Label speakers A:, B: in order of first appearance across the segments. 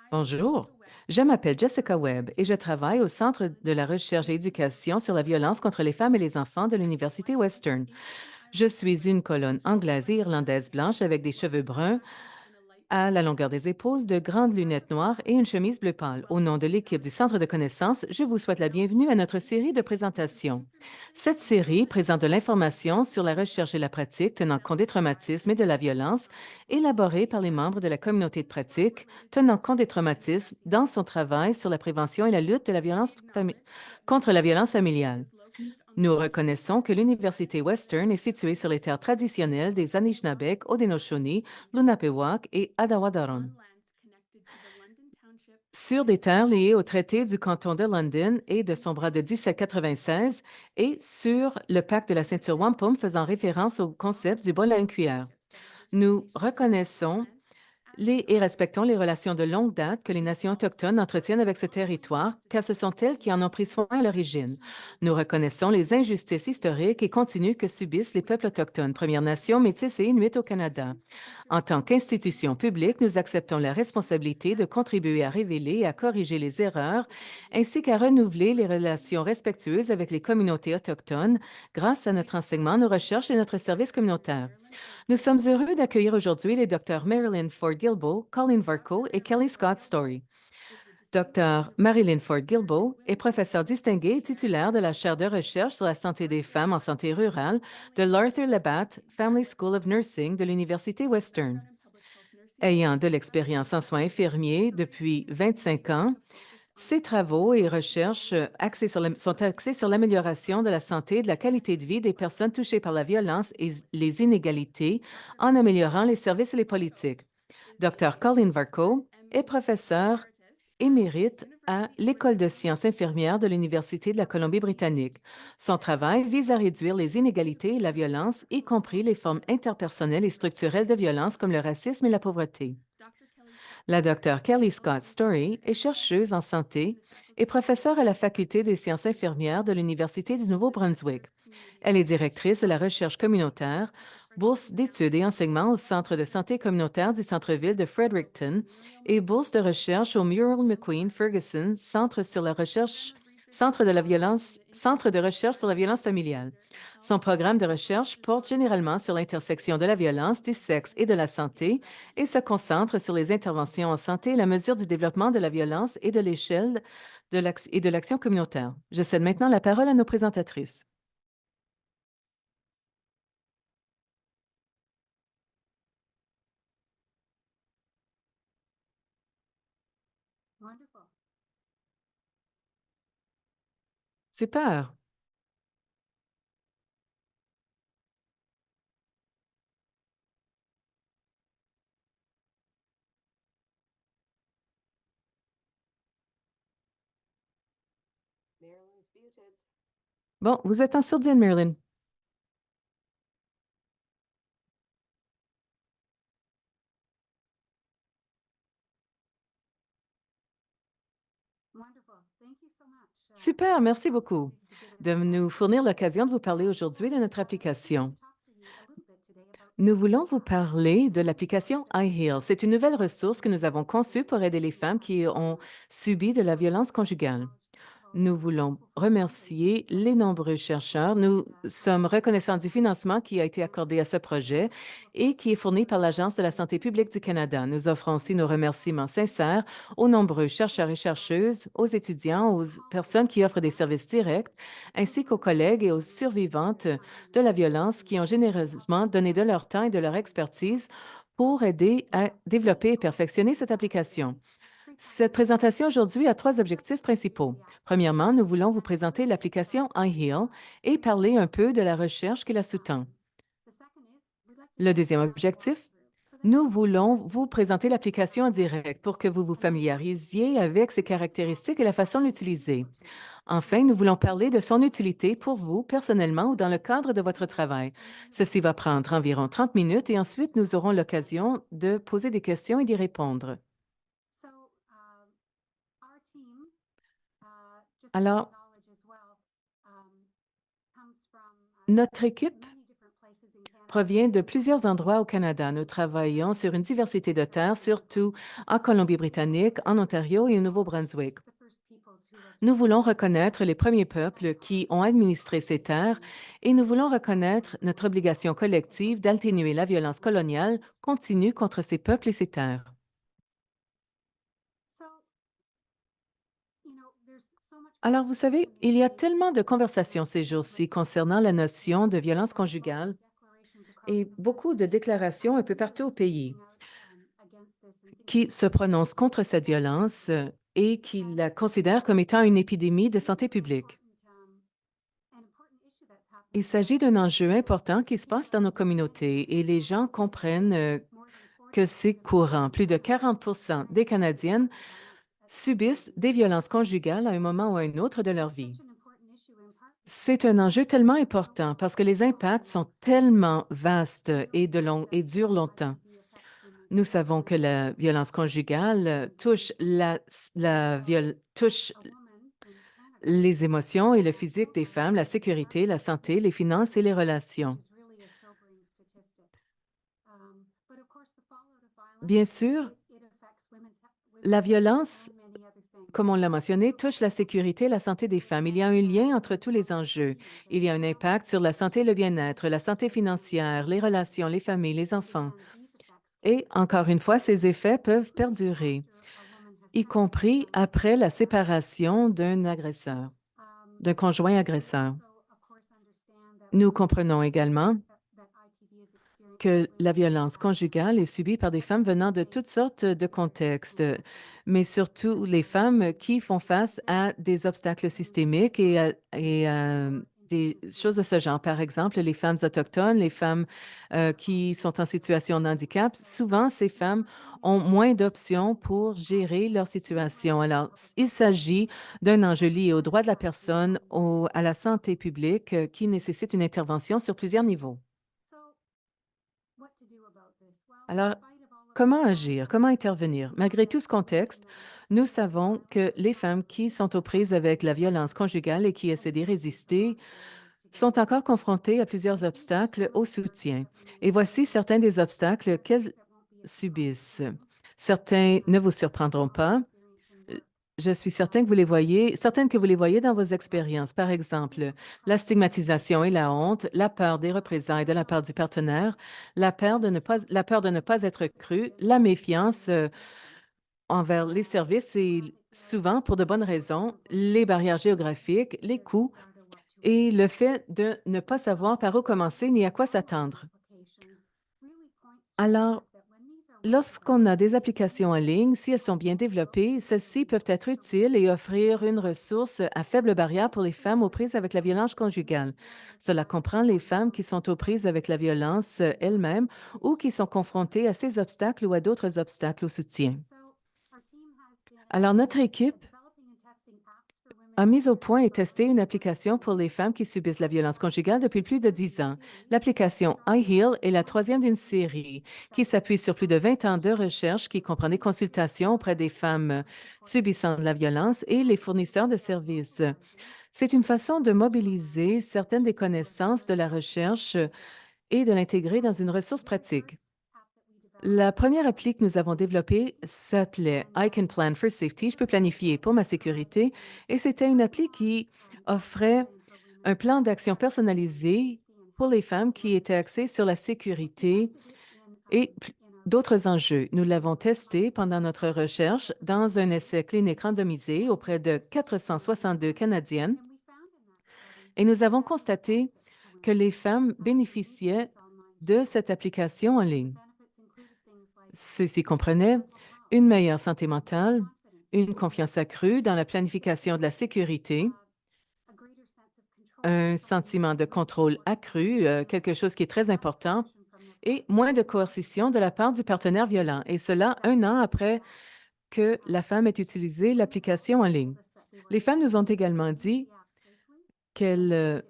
A: Bonjour, je m'appelle Jessica Webb et je travaille au Centre de la recherche et éducation sur la violence contre les femmes et les enfants de l'Université Western. Je suis une colonne anglaise et irlandaise blanche avec des cheveux bruns à la longueur des épaules, de grandes lunettes noires et une chemise bleu pâle. Au nom de l'équipe du Centre de connaissances, je vous souhaite la bienvenue à notre série de présentations. Cette série présente de l'information sur la recherche et la pratique tenant compte des traumatismes et de la violence, élaborée par les membres de la communauté de pratique tenant compte des traumatismes dans son travail sur la prévention et la lutte de la violence contre la violence familiale. Nous reconnaissons que l'Université Western est située sur les terres traditionnelles des Anishinabek, Haudenosaunee, Lunapewak et Adawadaron, sur des terres liées au traité du canton de London et de son bras de 1796 et sur le pacte de la ceinture wampum faisant référence au concept du bol à une cuillère. Nous reconnaissons et respectons les relations de longue date que les nations autochtones entretiennent avec ce territoire, car ce sont elles qui en ont pris soin à l'origine. Nous reconnaissons les injustices historiques et continues que subissent les peuples autochtones, Premières Nations, Métis et Inuits au Canada. En tant qu'institution publique, nous acceptons la responsabilité de contribuer à révéler et à corriger les erreurs, ainsi qu'à renouveler les relations respectueuses avec les communautés autochtones grâce à notre enseignement, nos recherches et notre service communautaire. Nous sommes heureux d'accueillir aujourd'hui les docteurs Marilyn Ford-Gilbo, Colleen Varco et Kelly Scott Story. Dr. Marilyn Ford-Gilbo est professeure distinguée et titulaire de la chaire de recherche sur la santé des femmes en santé rurale de l'Arthur Labatt Family School of Nursing de l'Université Western. Ayant de l'expérience en soins infirmiers depuis 25 ans, ses travaux et recherches sont axés sur l'amélioration de la santé et de la qualité de vie des personnes touchées par la violence et les inégalités en améliorant les services et les politiques. Dr. Colleen Varco est professeur émérite à l'École de sciences infirmières de l'Université de la Colombie-Britannique. Son travail vise à réduire les inégalités et la violence, y compris les formes interpersonnelles et structurelles de violence comme le racisme et la pauvreté. La Dr. Kelly Scott Story est chercheuse en santé et professeure à la Faculté des sciences infirmières de l'Université du Nouveau-Brunswick. Elle est directrice de la recherche communautaire, bourse d'études et enseignement au Centre de santé communautaire du centre-ville de Fredericton et bourse de recherche au Muriel McQueen Ferguson Centre de recherche sur la violence familiale. Son programme de recherche porte généralement sur l'intersection de la violence, du sexe et de la santé et se concentre sur les interventions en santé et la mesure du développement de la violence et de l'échelle et de l'action communautaire. Je cède maintenant la parole à nos présentatrices. Super. Bon, vous êtes en sourdine, Marilyn. Super, merci beaucoup de nous fournir l'occasion de vous parler aujourd'hui de notre application. Nous voulons vous parler de l'application iHeal. C'est une nouvelle ressource que nous avons conçue pour aider les femmes qui ont subi de la violence conjugale. Nous voulons remercier les nombreux chercheurs. Nous sommes reconnaissants du financement qui a été accordé à ce projet et qui est fourni par l'Agence de la santé publique du Canada. Nous offrons aussi nos remerciements sincères aux nombreux chercheurs et chercheuses, aux étudiants, aux personnes qui offrent des services directs, ainsi qu'aux collègues et aux survivantes de la violence qui ont généreusement donné de leur temps et de leur expertise pour aider à développer et perfectionner cette application. Cette présentation aujourd'hui a trois objectifs principaux. Premièrement, nous voulons vous présenter l'application iHeal et parler un peu de la recherche qui la sous-tend. Le deuxième objectif, nous voulons vous présenter l'application en direct pour que vous vous familiarisiez avec ses caractéristiques et la façon de l'utiliser. Enfin, nous voulons parler de son utilité pour vous personnellement ou dans le cadre de votre travail. Ceci va prendre environ 30 minutes et ensuite nous aurons l'occasion de poser des questions et d'y répondre. Alors, notre équipe provient de plusieurs endroits au Canada. Nous travaillons sur une diversité de terres, surtout en Colombie-Britannique, en Ontario et au Nouveau-Brunswick. Nous voulons reconnaître les premiers peuples qui ont administré ces terres et nous voulons reconnaître notre obligation collective d'atténuer la violence coloniale continue contre ces peuples et ces terres. Alors, vous savez, il y a tellement de conversations ces jours-ci concernant la notion de violence conjugale et beaucoup de déclarations un peu partout au pays qui se prononcent contre cette violence et qui la considèrent comme étant une épidémie de santé publique. Il s'agit d'un enjeu important qui se passe dans nos communautés et les gens comprennent que c'est courant. Plus de 40 des Canadiennes subissent des violences conjugales à un moment ou à un autre de leur vie. C'est un enjeu tellement important parce que les impacts sont tellement vastes et durent longtemps. Nous savons que la violence conjugale touche les émotions et le physique des femmes, la sécurité, la santé, les finances et les relations. Bien sûr, la violence, comme on l'a mentionné, touche la sécurité et la santé des femmes. Il y a un lien entre tous les enjeux. Il y a un impact sur la santé et le bien-être, la santé financière, les relations, les familles, les enfants. Et encore une fois, ces effets peuvent perdurer, y compris après la séparation d'un agresseur, d'un conjoint agresseur. Nous comprenons également que la violence conjugale est subie par des femmes venant de toutes sortes de contextes, mais surtout les femmes qui font face à des obstacles systémiques et à des choses de ce genre. Par exemple, les femmes autochtones, les femmes qui sont en situation de handicap, souvent ces femmes ont moins d'options pour gérer leur situation. Alors, il s'agit d'un enjeu lié aux droits de la personne, à la santé publique, qui nécessite une intervention sur plusieurs niveaux. Alors, comment agir? Comment intervenir? Malgré tout ce contexte, nous savons que les femmes qui sont aux prises avec la violence conjugale et qui essaient d'y résister sont encore confrontées à plusieurs obstacles au soutien. Et voici certains des obstacles qu'elles subissent. Certains ne vous surprendront pas. Je suis certaine que vous les voyez dans vos expériences. Par exemple, la stigmatisation et la honte, la peur des représailles de la part du partenaire, la peur de ne pas être cru, la méfiance envers les services et souvent, pour de bonnes raisons, les barrières géographiques, les coûts et le fait de ne pas savoir par où commencer ni à quoi s'attendre. Alors, lorsqu'on a des applications en ligne, si elles sont bien développées, celles-ci peuvent être utiles et offrir une ressource à faible barrière pour les femmes aux prises avec la violence conjugale. Cela comprend les femmes qui sont aux prises avec la violence elles-mêmes ou qui sont confrontées à ces obstacles ou à d'autres obstacles au soutien. Alors, notre équipe a mis au point et testé une application pour les femmes qui subissent la violence conjugale depuis plus de 10 ans. L'application iHeal est la troisième d'une série qui s'appuie sur plus de 20 ans de recherche qui comprend des consultations auprès des femmes subissant de la violence et les fournisseurs de services. C'est une façon de mobiliser certaines des connaissances de la recherche et de l'intégrer dans une ressource pratique. La première appli que nous avons développée s'appelait I Can Plan for Safety. Je peux planifier pour ma sécurité. Et c'était une appli qui offrait un plan d'action personnalisé pour les femmes qui était axé sur la sécurité et d'autres enjeux. Nous l'avons testé pendant notre recherche dans un essai clinique randomisé auprès de 462 Canadiennes et nous avons constaté que les femmes bénéficiaient de cette application en ligne. Ceci comprenait une meilleure santé mentale, une confiance accrue dans la planification de la sécurité, un sentiment de contrôle accru, quelque chose qui est très important, et moins de coercition de la part du partenaire violent, et cela 1 an après que la femme ait utilisé l'application en ligne. Les femmes nous ont également dit qu'elles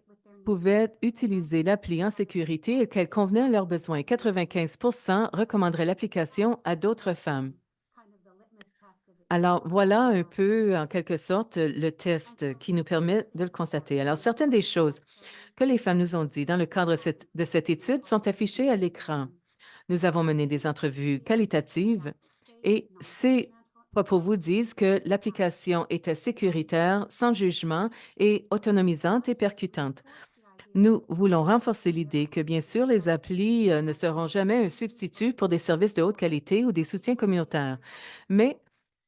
A: pouvaient utiliser l'appli en sécurité et qu'elle convenait à leurs besoins. 95 recommanderaient l'application à d'autres femmes. Alors, voilà un peu, en quelque sorte, le test qui nous permet de le constater. Alors, certaines des choses que les femmes nous ont dit dans le cadre de cette étude sont affichées à l'écran. Nous avons mené des entrevues qualitatives et ces propos vous disent que l'application était sécuritaire, sans jugement et autonomisante et percutante. Nous voulons renforcer l'idée que, bien sûr, les applis ne seront jamais un substitut pour des services de haute qualité ou des soutiens communautaires, mais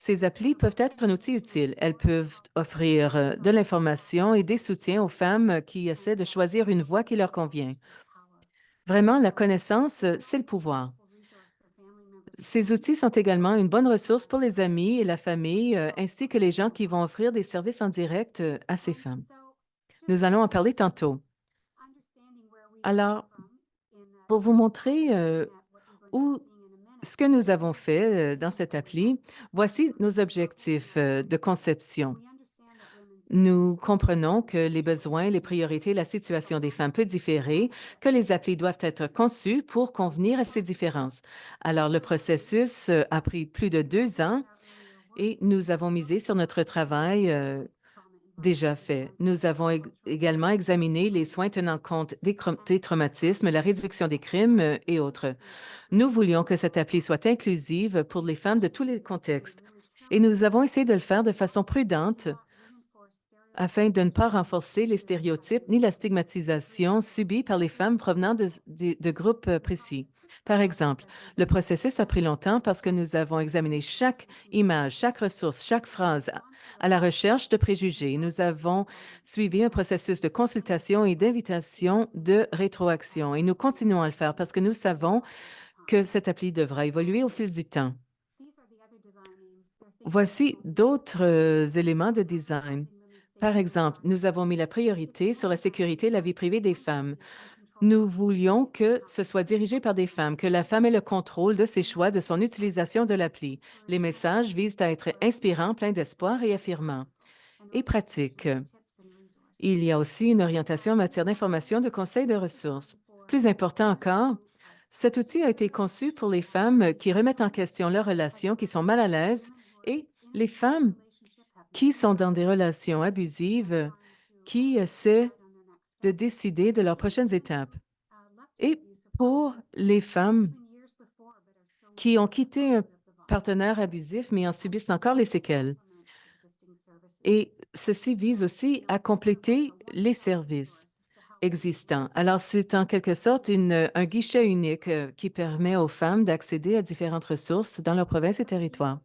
A: ces applis peuvent être un outil utile. Elles peuvent offrir de l'information et des soutiens aux femmes qui essaient de choisir une voie qui leur convient. Vraiment, la connaissance, c'est le pouvoir. Ces outils sont également une bonne ressource pour les amis et la famille, ainsi que les gens qui vont offrir des services en direct à ces femmes. Nous allons en parler tantôt. Alors, pour vous montrer où ce que nous avons fait dans cette appli, voici nos objectifs de conception. Nous comprenons que les besoins, les priorités, la situation des femmes peut différer, que les applis doivent être conçus pour convenir à ces différences. Alors, le processus a pris plus de 2 ans et nous avons misé sur notre travail déjà fait. Nous avons également examiné les soins tenant compte des traumatismes, la réduction des crimes et autres. Nous voulions que cette appli soit inclusive pour les femmes de tous les contextes et nous avons essayé de le faire de façon prudente afin de ne pas renforcer les stéréotypes ni la stigmatisation subie par les femmes provenant de groupes précis. Par exemple, le processus a pris longtemps parce que nous avons examiné chaque image, chaque ressource, chaque phrase à la recherche de préjugés. Nous avons suivi un processus de consultation et d'invitation de rétroaction et nous continuons à le faire parce que nous savons que cette appli devra évoluer au fil du temps. Voici d'autres éléments de design. Par exemple, nous avons mis la priorité sur la sécurité et la vie privée des femmes. Nous voulions que ce soit dirigé par des femmes, que la femme ait le contrôle de ses choix, de son utilisation de l'appli. Les messages visent à être inspirants, pleins d'espoir et affirmants, et pratiques. Il y a aussi une orientation en matière d'information, de conseils, de ressources. Plus important encore, cet outil a été conçu pour les femmes qui remettent en question leurs relations, qui sont mal à l'aise, et les femmes qui sont dans des relations abusives, qui essaient de décider de leurs prochaines étapes. Et pour les femmes qui ont quitté un partenaire abusif, mais en subissent encore les séquelles. Et ceci vise aussi à compléter les services existants. Alors, c'est en quelque sorte un guichet unique qui permet aux femmes d'accéder à différentes ressources dans leur province et territoire.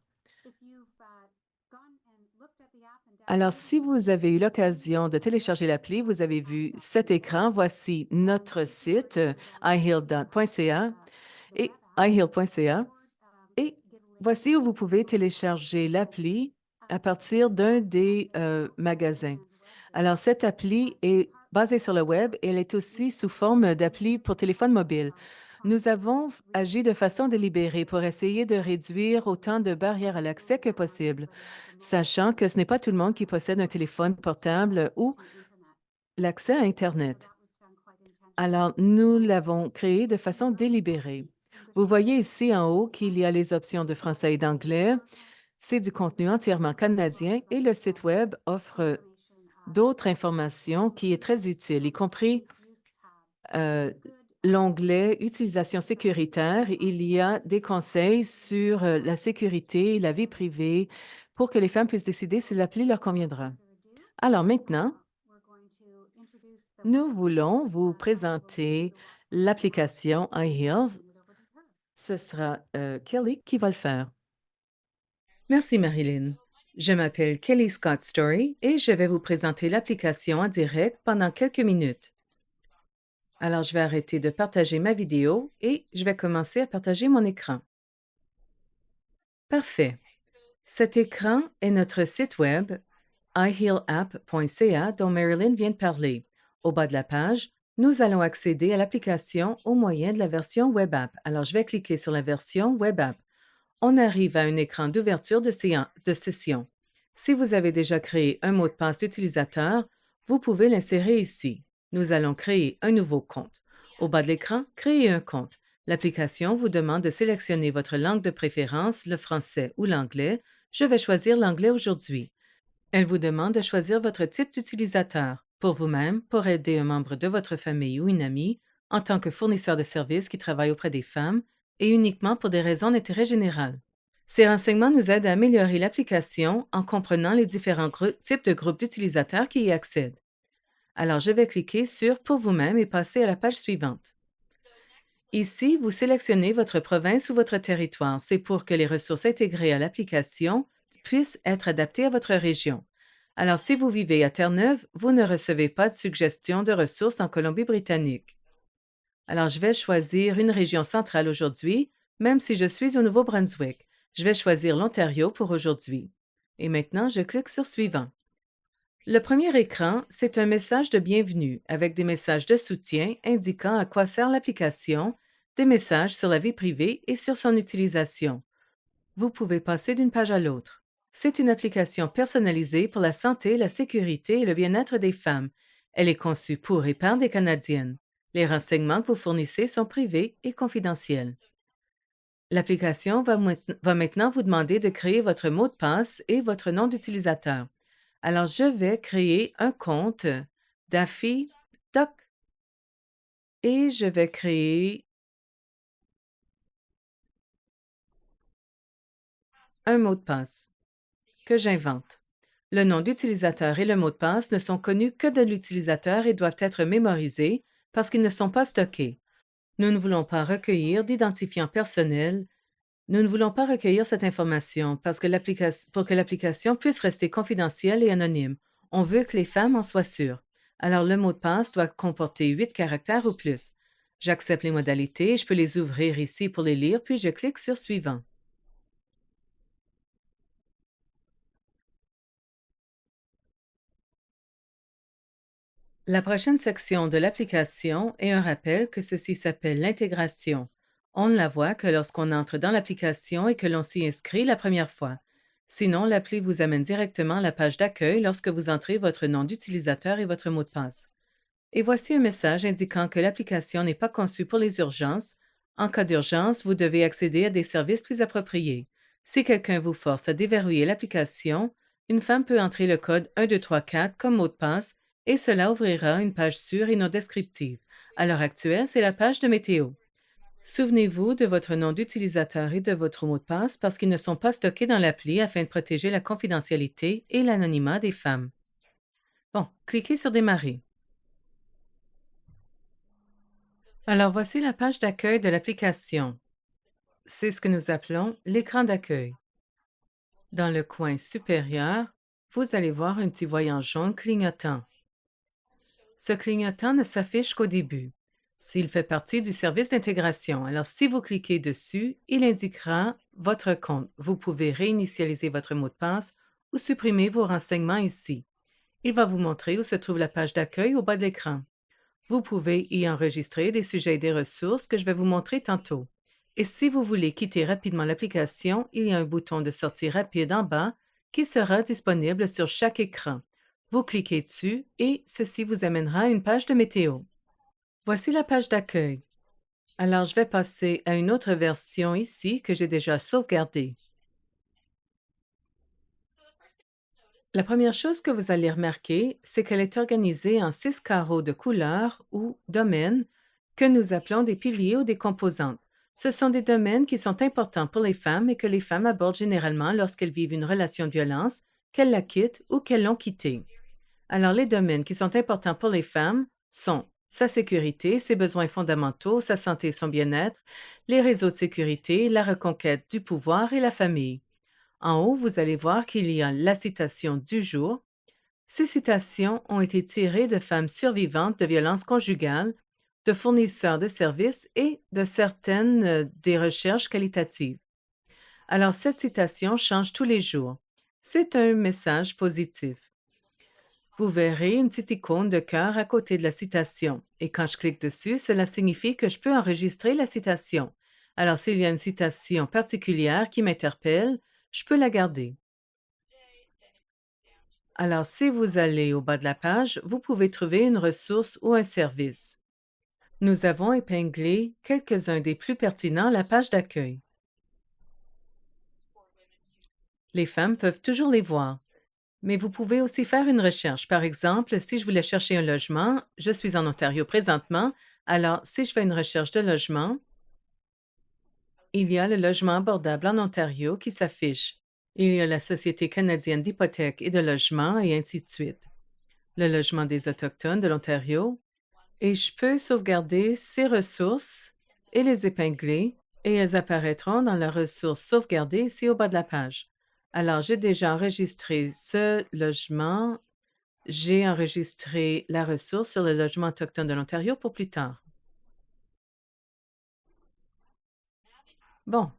A: Alors, si vous avez eu l'occasion de télécharger l'appli, vous avez vu cet écran. Voici notre site, iheal.ca et iheal.ca. Et voici où vous pouvez télécharger l'appli à partir d'un des magasins. Alors, cette appli est basée sur le web et elle est aussi sous forme d'appli pour téléphone mobile. Nous avons agi de façon délibérée pour essayer de réduire autant de barrières à l'accès que possible, sachant que ce n'est pas tout le monde qui possède un téléphone portable ou l'accès à Internet. Alors, nous l'avons créé de façon délibérée. Vous voyez ici en haut qu'il y a les options de français et d'anglais. C'est du contenu entièrement canadien et le site Web offre d'autres informations qui est très utile, y compris l'onglet Utilisation sécuritaire. Il y a des conseils sur la sécurité et la vie privée pour que les femmes puissent décider si l'appli leur conviendra. Alors maintenant, nous voulons vous présenter l'application iHeals. Ce sera Kelly qui va le faire. Merci, Marilyn. Je m'appelle Kelly Scott Story et je vais vous présenter l'application en direct pendant quelques minutes. Alors, je vais arrêter de partager ma vidéo et je vais commencer à partager mon écran. Parfait. Cet écran est notre site web ihealapp.ca dont Marilyn vient de parler. Au bas de la page, nous allons accéder à l'application au moyen de la version Web App. Alors, je vais cliquer sur la version Web App. On arrive à un écran d'ouverture de session. Si vous avez déjà créé un mot de passe d'utilisateur, vous pouvez l'insérer ici. Nous allons créer un nouveau compte. Au bas de l'écran, créer un compte. L'application vous demande de sélectionner votre langue de préférence, le français ou l'anglais. Je vais choisir l'anglais aujourd'hui. Elle vous demande de choisir votre type d'utilisateur, pour vous-même, pour aider un membre de votre famille ou une amie, en tant que fournisseur de services qui travaille auprès des femmes, et uniquement pour des raisons d'intérêt général. Ces renseignements nous aident à améliorer l'application en comprenant les différents types de groupes d'utilisateurs qui y accèdent. Alors, je vais cliquer sur « Pour vous-même » et passer à la page suivante. Ici, vous sélectionnez votre province ou votre territoire. C'est pour que les ressources intégrées à l'application puissent être adaptées à votre région. Alors, si vous vivez à Terre-Neuve, vous ne recevez pas de suggestions de ressources en Colombie-Britannique. Alors, je vais choisir une région centrale aujourd'hui, même si je suis au Nouveau-Brunswick. Je vais choisir l'Ontario pour aujourd'hui. Et maintenant, je clique sur « Suivant ». Le premier écran, c'est un message de bienvenue avec des messages de soutien indiquant à quoi sert l'application, des messages sur la vie privée et sur son utilisation. Vous pouvez passer d'une page à l'autre. C'est une application personnalisée pour la santé, la sécurité et le bien-être des femmes. Elle est conçue pour et par des Canadiennes. Les renseignements que vous fournissez sont privés et confidentiels. L'application va maintenant vous demander de créer votre mot de passe et votre nom d'utilisateur. Alors, je vais créer un compte Daffy Duck et je vais créer un mot de passe que j'invente. Le nom d'utilisateur et le mot de passe ne sont connus que de l'utilisateur et doivent être mémorisés parce qu'ils ne sont pas stockés. Nous ne voulons pas recueillir d'identifiants personnels. Nous ne voulons pas recueillir cette information parce que pour que l'application puisse rester confidentielle et anonyme. On veut que les femmes en soient sûres. Alors, le mot de passe doit comporter 8 caractères ou plus. J'accepte les modalités, je peux les ouvrir ici pour les lire, puis je clique sur « Suivant ». La prochaine section de l'application est un rappel que ceci s'appelle l'intégration. On ne la voit que lorsqu'on entre dans l'application et que l'on s'y inscrit la première fois. Sinon, l'appli vous amène directement à la page d'accueil lorsque vous entrez votre nom d'utilisateur et votre mot de passe. Et voici un message indiquant que l'application n'est pas conçue pour les urgences. En cas d'urgence, vous devez accéder à des services plus appropriés. Si quelqu'un vous force à déverrouiller l'application, une femme peut entrer le code 1234 comme mot de passe et cela ouvrira une page sûre et non descriptive. À l'heure actuelle, c'est la page de météo. Souvenez-vous de votre nom d'utilisateur et de votre mot de passe parce qu'ils ne sont pas stockés dans l'appli afin de protéger la confidentialité et l'anonymat des femmes. Bon, cliquez sur « Démarrer ». Alors, voici la page d'accueil de l'application. C'est ce que nous appelons l'écran d'accueil. Dans le coin supérieur, vous allez voir un petit voyant jaune clignotant. Ce clignotant ne s'affiche qu'au début. S'il fait partie du service d'intégration, alors si vous cliquez dessus, il indiquera votre compte. Vous pouvez réinitialiser votre mot de passe ou supprimer vos renseignements ici. Il va vous montrer où se trouve la page d'accueil au bas de l'écran. Vous pouvez y enregistrer des sujets et des ressources que je vais vous montrer tantôt. Et si vous voulez quitter rapidement l'application, il y a un bouton de sortie rapide en bas qui sera disponible sur chaque écran. Vous cliquez dessus et ceci vous amènera à une page de météo. Voici la page d'accueil. Alors, je vais passer à une autre version ici que j'ai déjà sauvegardée. La première chose que vous allez remarquer, c'est qu'elle est organisée en 6 carreaux de couleurs ou domaines que nous appelons des piliers ou des composantes. Ce sont des domaines qui sont importants pour les femmes et que les femmes abordent généralement lorsqu'elles vivent une relation de violence, qu'elles la quittent ou qu'elles l'ont quittée. Alors, les domaines qui sont importants pour les femmes sont sa sécurité, ses besoins fondamentaux, sa santé et son bien-être, les réseaux de sécurité, la reconquête du pouvoir et la famille. En haut, vous allez voir qu'il y a la citation du jour. Ces citations ont été tirées de femmes survivantes de violences conjugales, de fournisseurs de services et de certaines des recherches qualitatives. Alors, cette citation change tous les jours. C'est un message positif. Vous verrez une petite icône de cœur à côté de la citation. Et quand je clique dessus, cela signifie que je peux enregistrer la citation. Alors, s'il y a une citation particulière qui m'interpelle, je peux la garder. Alors, si vous allez au bas de la page, vous pouvez trouver une ressource ou un service. Nous avons épinglé quelques-uns des plus pertinents à la page d'accueil. Les femmes peuvent toujours les voir. Mais vous pouvez aussi faire une recherche. Par exemple, si je voulais chercher un logement, je suis en Ontario présentement, alors si je fais une recherche de logement, il y a le logement abordable en Ontario qui s'affiche. Il y a la Société canadienne d'hypothèques et de logement et ainsi de suite. Le logement des Autochtones de l'Ontario, et je peux sauvegarder ces ressources et les épingler, et elles apparaîtront dans la ressource sauvegardée ici au bas de la page. Alors, j'ai déjà enregistré ce logement. J'ai enregistré la ressource sur le logement autochtone de l'Ontario pour plus tard. Bon,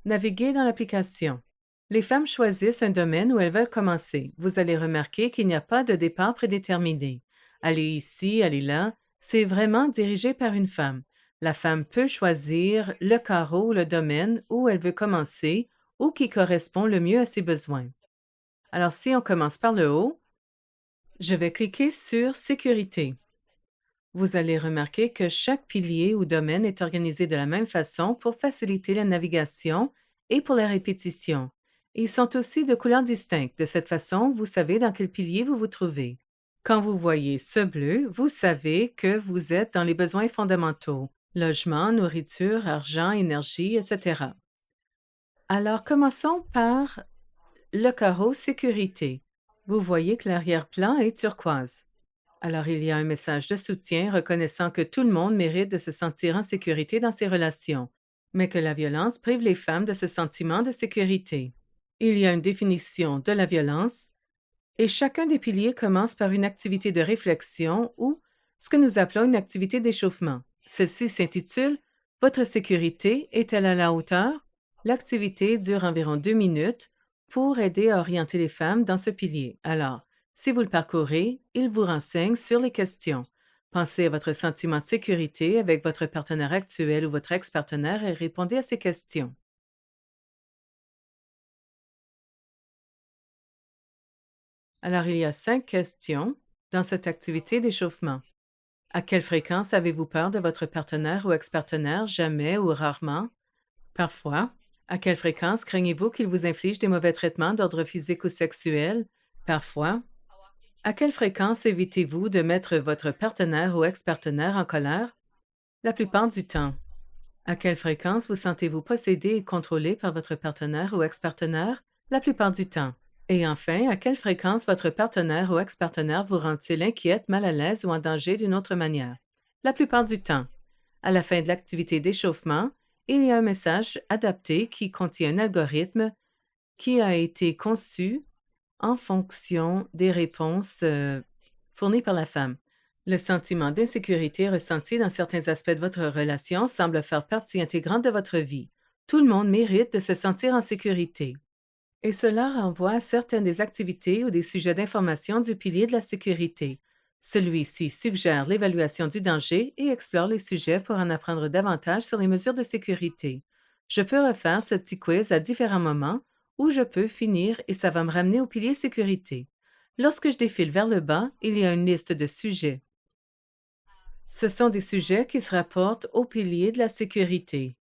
A: naviguez dans l'application. Les femmes choisissent un domaine où elles veulent commencer. Vous allez remarquer qu'il n'y a pas de départ prédéterminé. Allez ici, allez là, c'est vraiment dirigé par une femme. La femme peut choisir le carreau ou le domaine où elle veut commencer ou qui correspond le mieux à ses besoins. Alors, si on commence par le haut, je vais cliquer sur Sécurité. Vous allez remarquer que chaque pilier ou domaine est organisé de la même façon pour faciliter la navigation et pour la répétition. Ils sont aussi de couleurs distinctes. De cette façon, vous savez dans quel pilier vous vous trouvez. Quand vous voyez ce bleu, vous savez que vous êtes dans les besoins fondamentaux: logement, nourriture, argent, énergie, etc. Alors, commençons par le carreau Sécurité. Vous voyez que l'arrière-plan est turquoise. Alors, il y a un message de soutien reconnaissant que tout le monde mérite de se sentir en sécurité dans ses relations, mais que la violence prive les femmes de ce sentiment de sécurité. Il y a une définition de la violence, et chacun des piliers commence par une activité de réflexion ou ce que nous appelons une activité d'échauffement. Celle-ci s'intitule « Votre sécurité est-elle à la hauteur ?» L'activité dure environ 2 minutes pour aider à orienter les femmes dans ce pilier. Alors, si vous le parcourez, il vous renseigne sur les questions. Pensez à votre sentiment de sécurité avec votre partenaire actuel ou votre ex-partenaire et répondez à ces questions. Alors, il y a 5 questions dans cette activité d'échauffement. À quelle fréquence avez-vous peur de votre partenaire ou ex-partenaire? Jamais ou rarement? Parfois. À quelle fréquence craignez-vous qu'il vous inflige des mauvais traitements d'ordre physique ou sexuel? Parfois. À quelle fréquence évitez-vous de mettre votre partenaire ou ex-partenaire en colère? La plupart du temps. À quelle fréquence vous sentez-vous possédé et contrôlé par votre partenaire ou ex-partenaire? La plupart du temps. Et enfin, à quelle fréquence votre partenaire ou ex-partenaire vous rend-il inquiète, mal à l'aise ou en danger d'une autre manière? La plupart du temps. À la fin de l'activité d'échauffement, il y a un message adapté qui contient un algorithme qui a été conçu en fonction des réponses fournies par la femme. Le sentiment d'insécurité ressenti dans certains aspects de votre relation semble faire partie intégrante de votre vie. Tout le monde mérite de se sentir en sécurité. Et cela renvoie à certaines des activités ou des sujets d'information du pilier de la sécurité. Celui-ci suggère l'évaluation du danger et explore les sujets pour en apprendre davantage sur les mesures de sécurité. Je peux refaire ce petit quiz à différents moments ou je peux finir et ça va me ramener au pilier sécurité. Lorsque je défile vers le bas, il y a une liste de sujets. Ce sont des sujets qui se rapportent au pilier de la sécurité.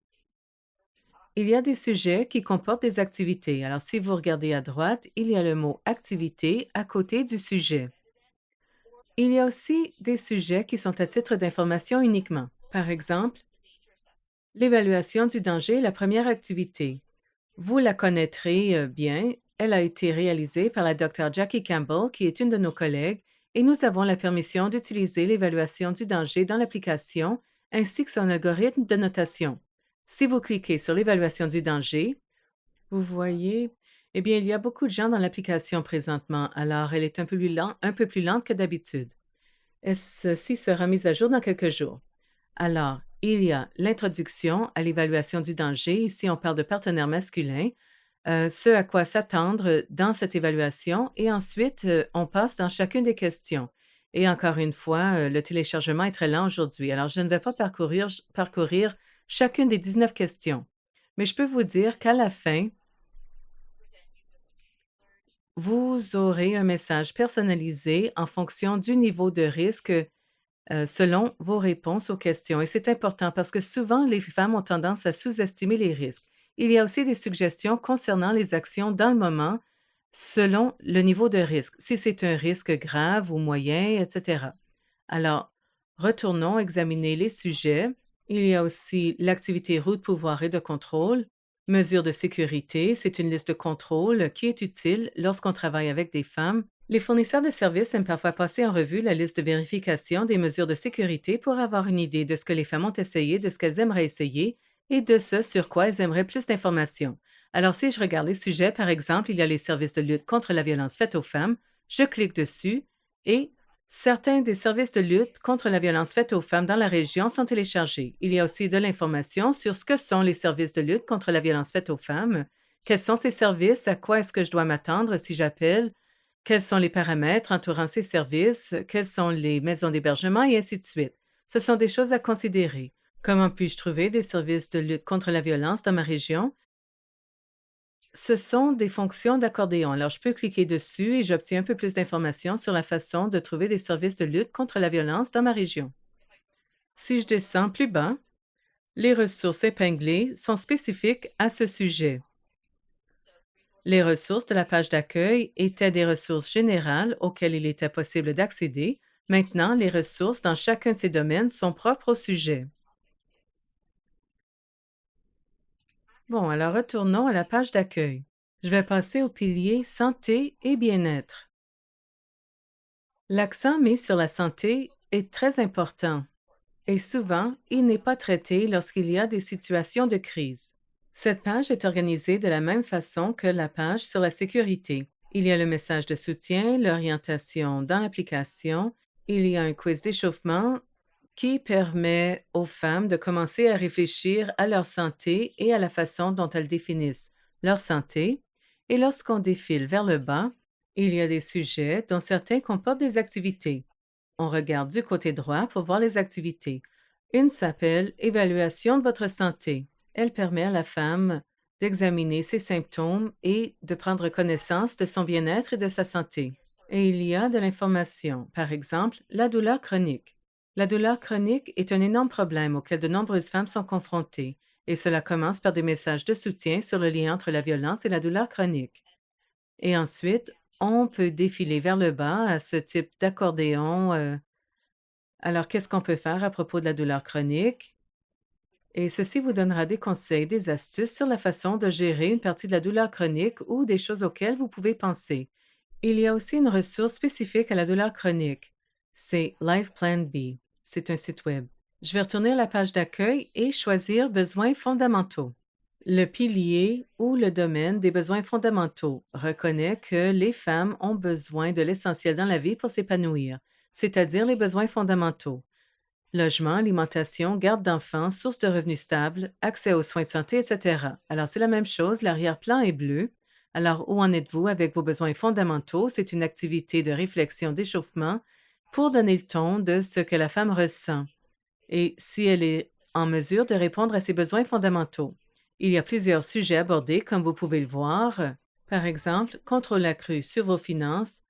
A: Il y a des sujets qui comportent des activités. Alors, si vous regardez à droite, il y a le mot « activité » à côté du sujet. Il y a aussi des sujets qui sont à titre d'information uniquement. Par exemple, l'évaluation du danger est la première activité. Vous la connaîtrez bien. Elle a été réalisée par la Dr. Jackie Campbell, qui est une de nos collègues, et nous avons la permission d'utiliser l'évaluation du danger dans l'application ainsi que son algorithme de notation. Si vous cliquez sur l'évaluation du danger, vous voyez, eh bien, il y a beaucoup de gens dans l'application présentement, alors elle est un peu plus lente que d'habitude. Ceci sera mis à jour dans quelques jours. Alors, il y a l'introduction à l'évaluation du danger. Ici, on parle de partenaires masculins, ce à quoi s'attendre dans cette évaluation, et ensuite, on passe dans chacune des questions. Et encore une fois, le téléchargement est très lent aujourd'hui, alors je ne vais pas parcourir chacune des 19 questions. Mais je peux vous dire qu'à la fin, vous aurez un message personnalisé en fonction du niveau de risque selon vos réponses aux questions. Et c'est important parce que souvent, les femmes ont tendance à sous-estimer les risques. Il y a aussi des suggestions concernant les actions dans le moment selon le niveau de risque, si c'est un risque grave ou moyen, etc. Alors, retournons examiner les sujets. Il y a aussi l'activité route, pouvoir et de contrôle. Mesures de sécurité, c'est une liste de contrôle qui est utile lorsqu'on travaille avec des femmes. Les fournisseurs de services aiment parfois passer en revue la liste de vérification des mesures de sécurité pour avoir une idée de ce que les femmes ont essayé, de ce qu'elles aimeraient essayer et de ce sur quoi elles aimeraient plus d'informations. Alors, si je regarde les sujets, par exemple, il y a les services de lutte contre la violence faite aux femmes, je clique dessus et certains des services de lutte contre la violence faite aux femmes dans la région sont téléchargés. Il y a aussi de l'information sur ce que sont les services de lutte contre la violence faite aux femmes, quels sont ces services, à quoi est-ce que je dois m'attendre si j'appelle, quels sont les paramètres entourant ces services, quelles sont les maisons d'hébergement et ainsi de suite. Ce sont des choses à considérer. Comment puis-je trouver des services de lutte contre la violence dans ma région? Ce sont des fonctions d'accordéon. Alors, je peux cliquer dessus et j'obtiens un peu plus d'informations sur la façon de trouver des services de lutte contre la violence dans ma région. Si je descends plus bas, les ressources épinglées sont spécifiques à ce sujet. Les ressources de la page d'accueil étaient des ressources générales auxquelles il était possible d'accéder. Maintenant, les ressources dans chacun de ces domaines sont propres au sujet. Bon, alors retournons à la page d'accueil. Je vais passer au pilier Santé et bien-être. L'accent mis sur la santé est très important et souvent, il n'est pas traité lorsqu'il y a des situations de crise. Cette page est organisée de la même façon que la page sur la sécurité. Il y a le message de soutien, l'orientation dans l'application, il y a un quiz d'échauffement qui permet aux femmes de commencer à réfléchir à leur santé et à la façon dont elles définissent leur santé. Et lorsqu'on défile vers le bas, il y a des sujets dont certains comportent des activités. On regarde du côté droit pour voir les activités. Une s'appelle Évaluation de votre santé. Elle permet à la femme d'examiner ses symptômes et de prendre connaissance de son bien-être et de sa santé. Et il y a de l'information, par exemple, la douleur chronique. La douleur chronique est un énorme problème auquel de nombreuses femmes sont confrontées, et cela commence par des messages de soutien sur le lien entre la violence et la douleur chronique. Et ensuite, on peut défiler vers le bas à ce type d'accordéon. Alors, qu'est-ce qu'on peut faire à propos de la douleur chronique? Et ceci vous donnera des conseils, des astuces sur la façon de gérer une partie de la douleur chronique ou des choses auxquelles vous pouvez penser. Il y a aussi une ressource spécifique à la douleur chronique. C'est Life Plan B. C'est un site web. Je vais retourner à la page d'accueil et choisir Besoins fondamentaux. Le pilier ou le domaine des besoins fondamentaux reconnaît que les femmes ont besoin de l'essentiel dans la vie pour s'épanouir, c'est-à-dire les besoins fondamentaux. Logement, alimentation, garde d'enfants, source de revenus stables, accès aux soins de santé, etc. Alors, c'est la même chose, l'arrière-plan est bleu. Alors, où en êtes-vous avec vos besoins fondamentaux? C'est une activité de réflexion, d'échauffement pour donner le ton de ce que la femme ressent et si elle est en mesure de répondre à ses besoins fondamentaux. Il y a plusieurs sujets abordés, comme vous pouvez le voir. Par exemple, contrôle accru sur vos finances,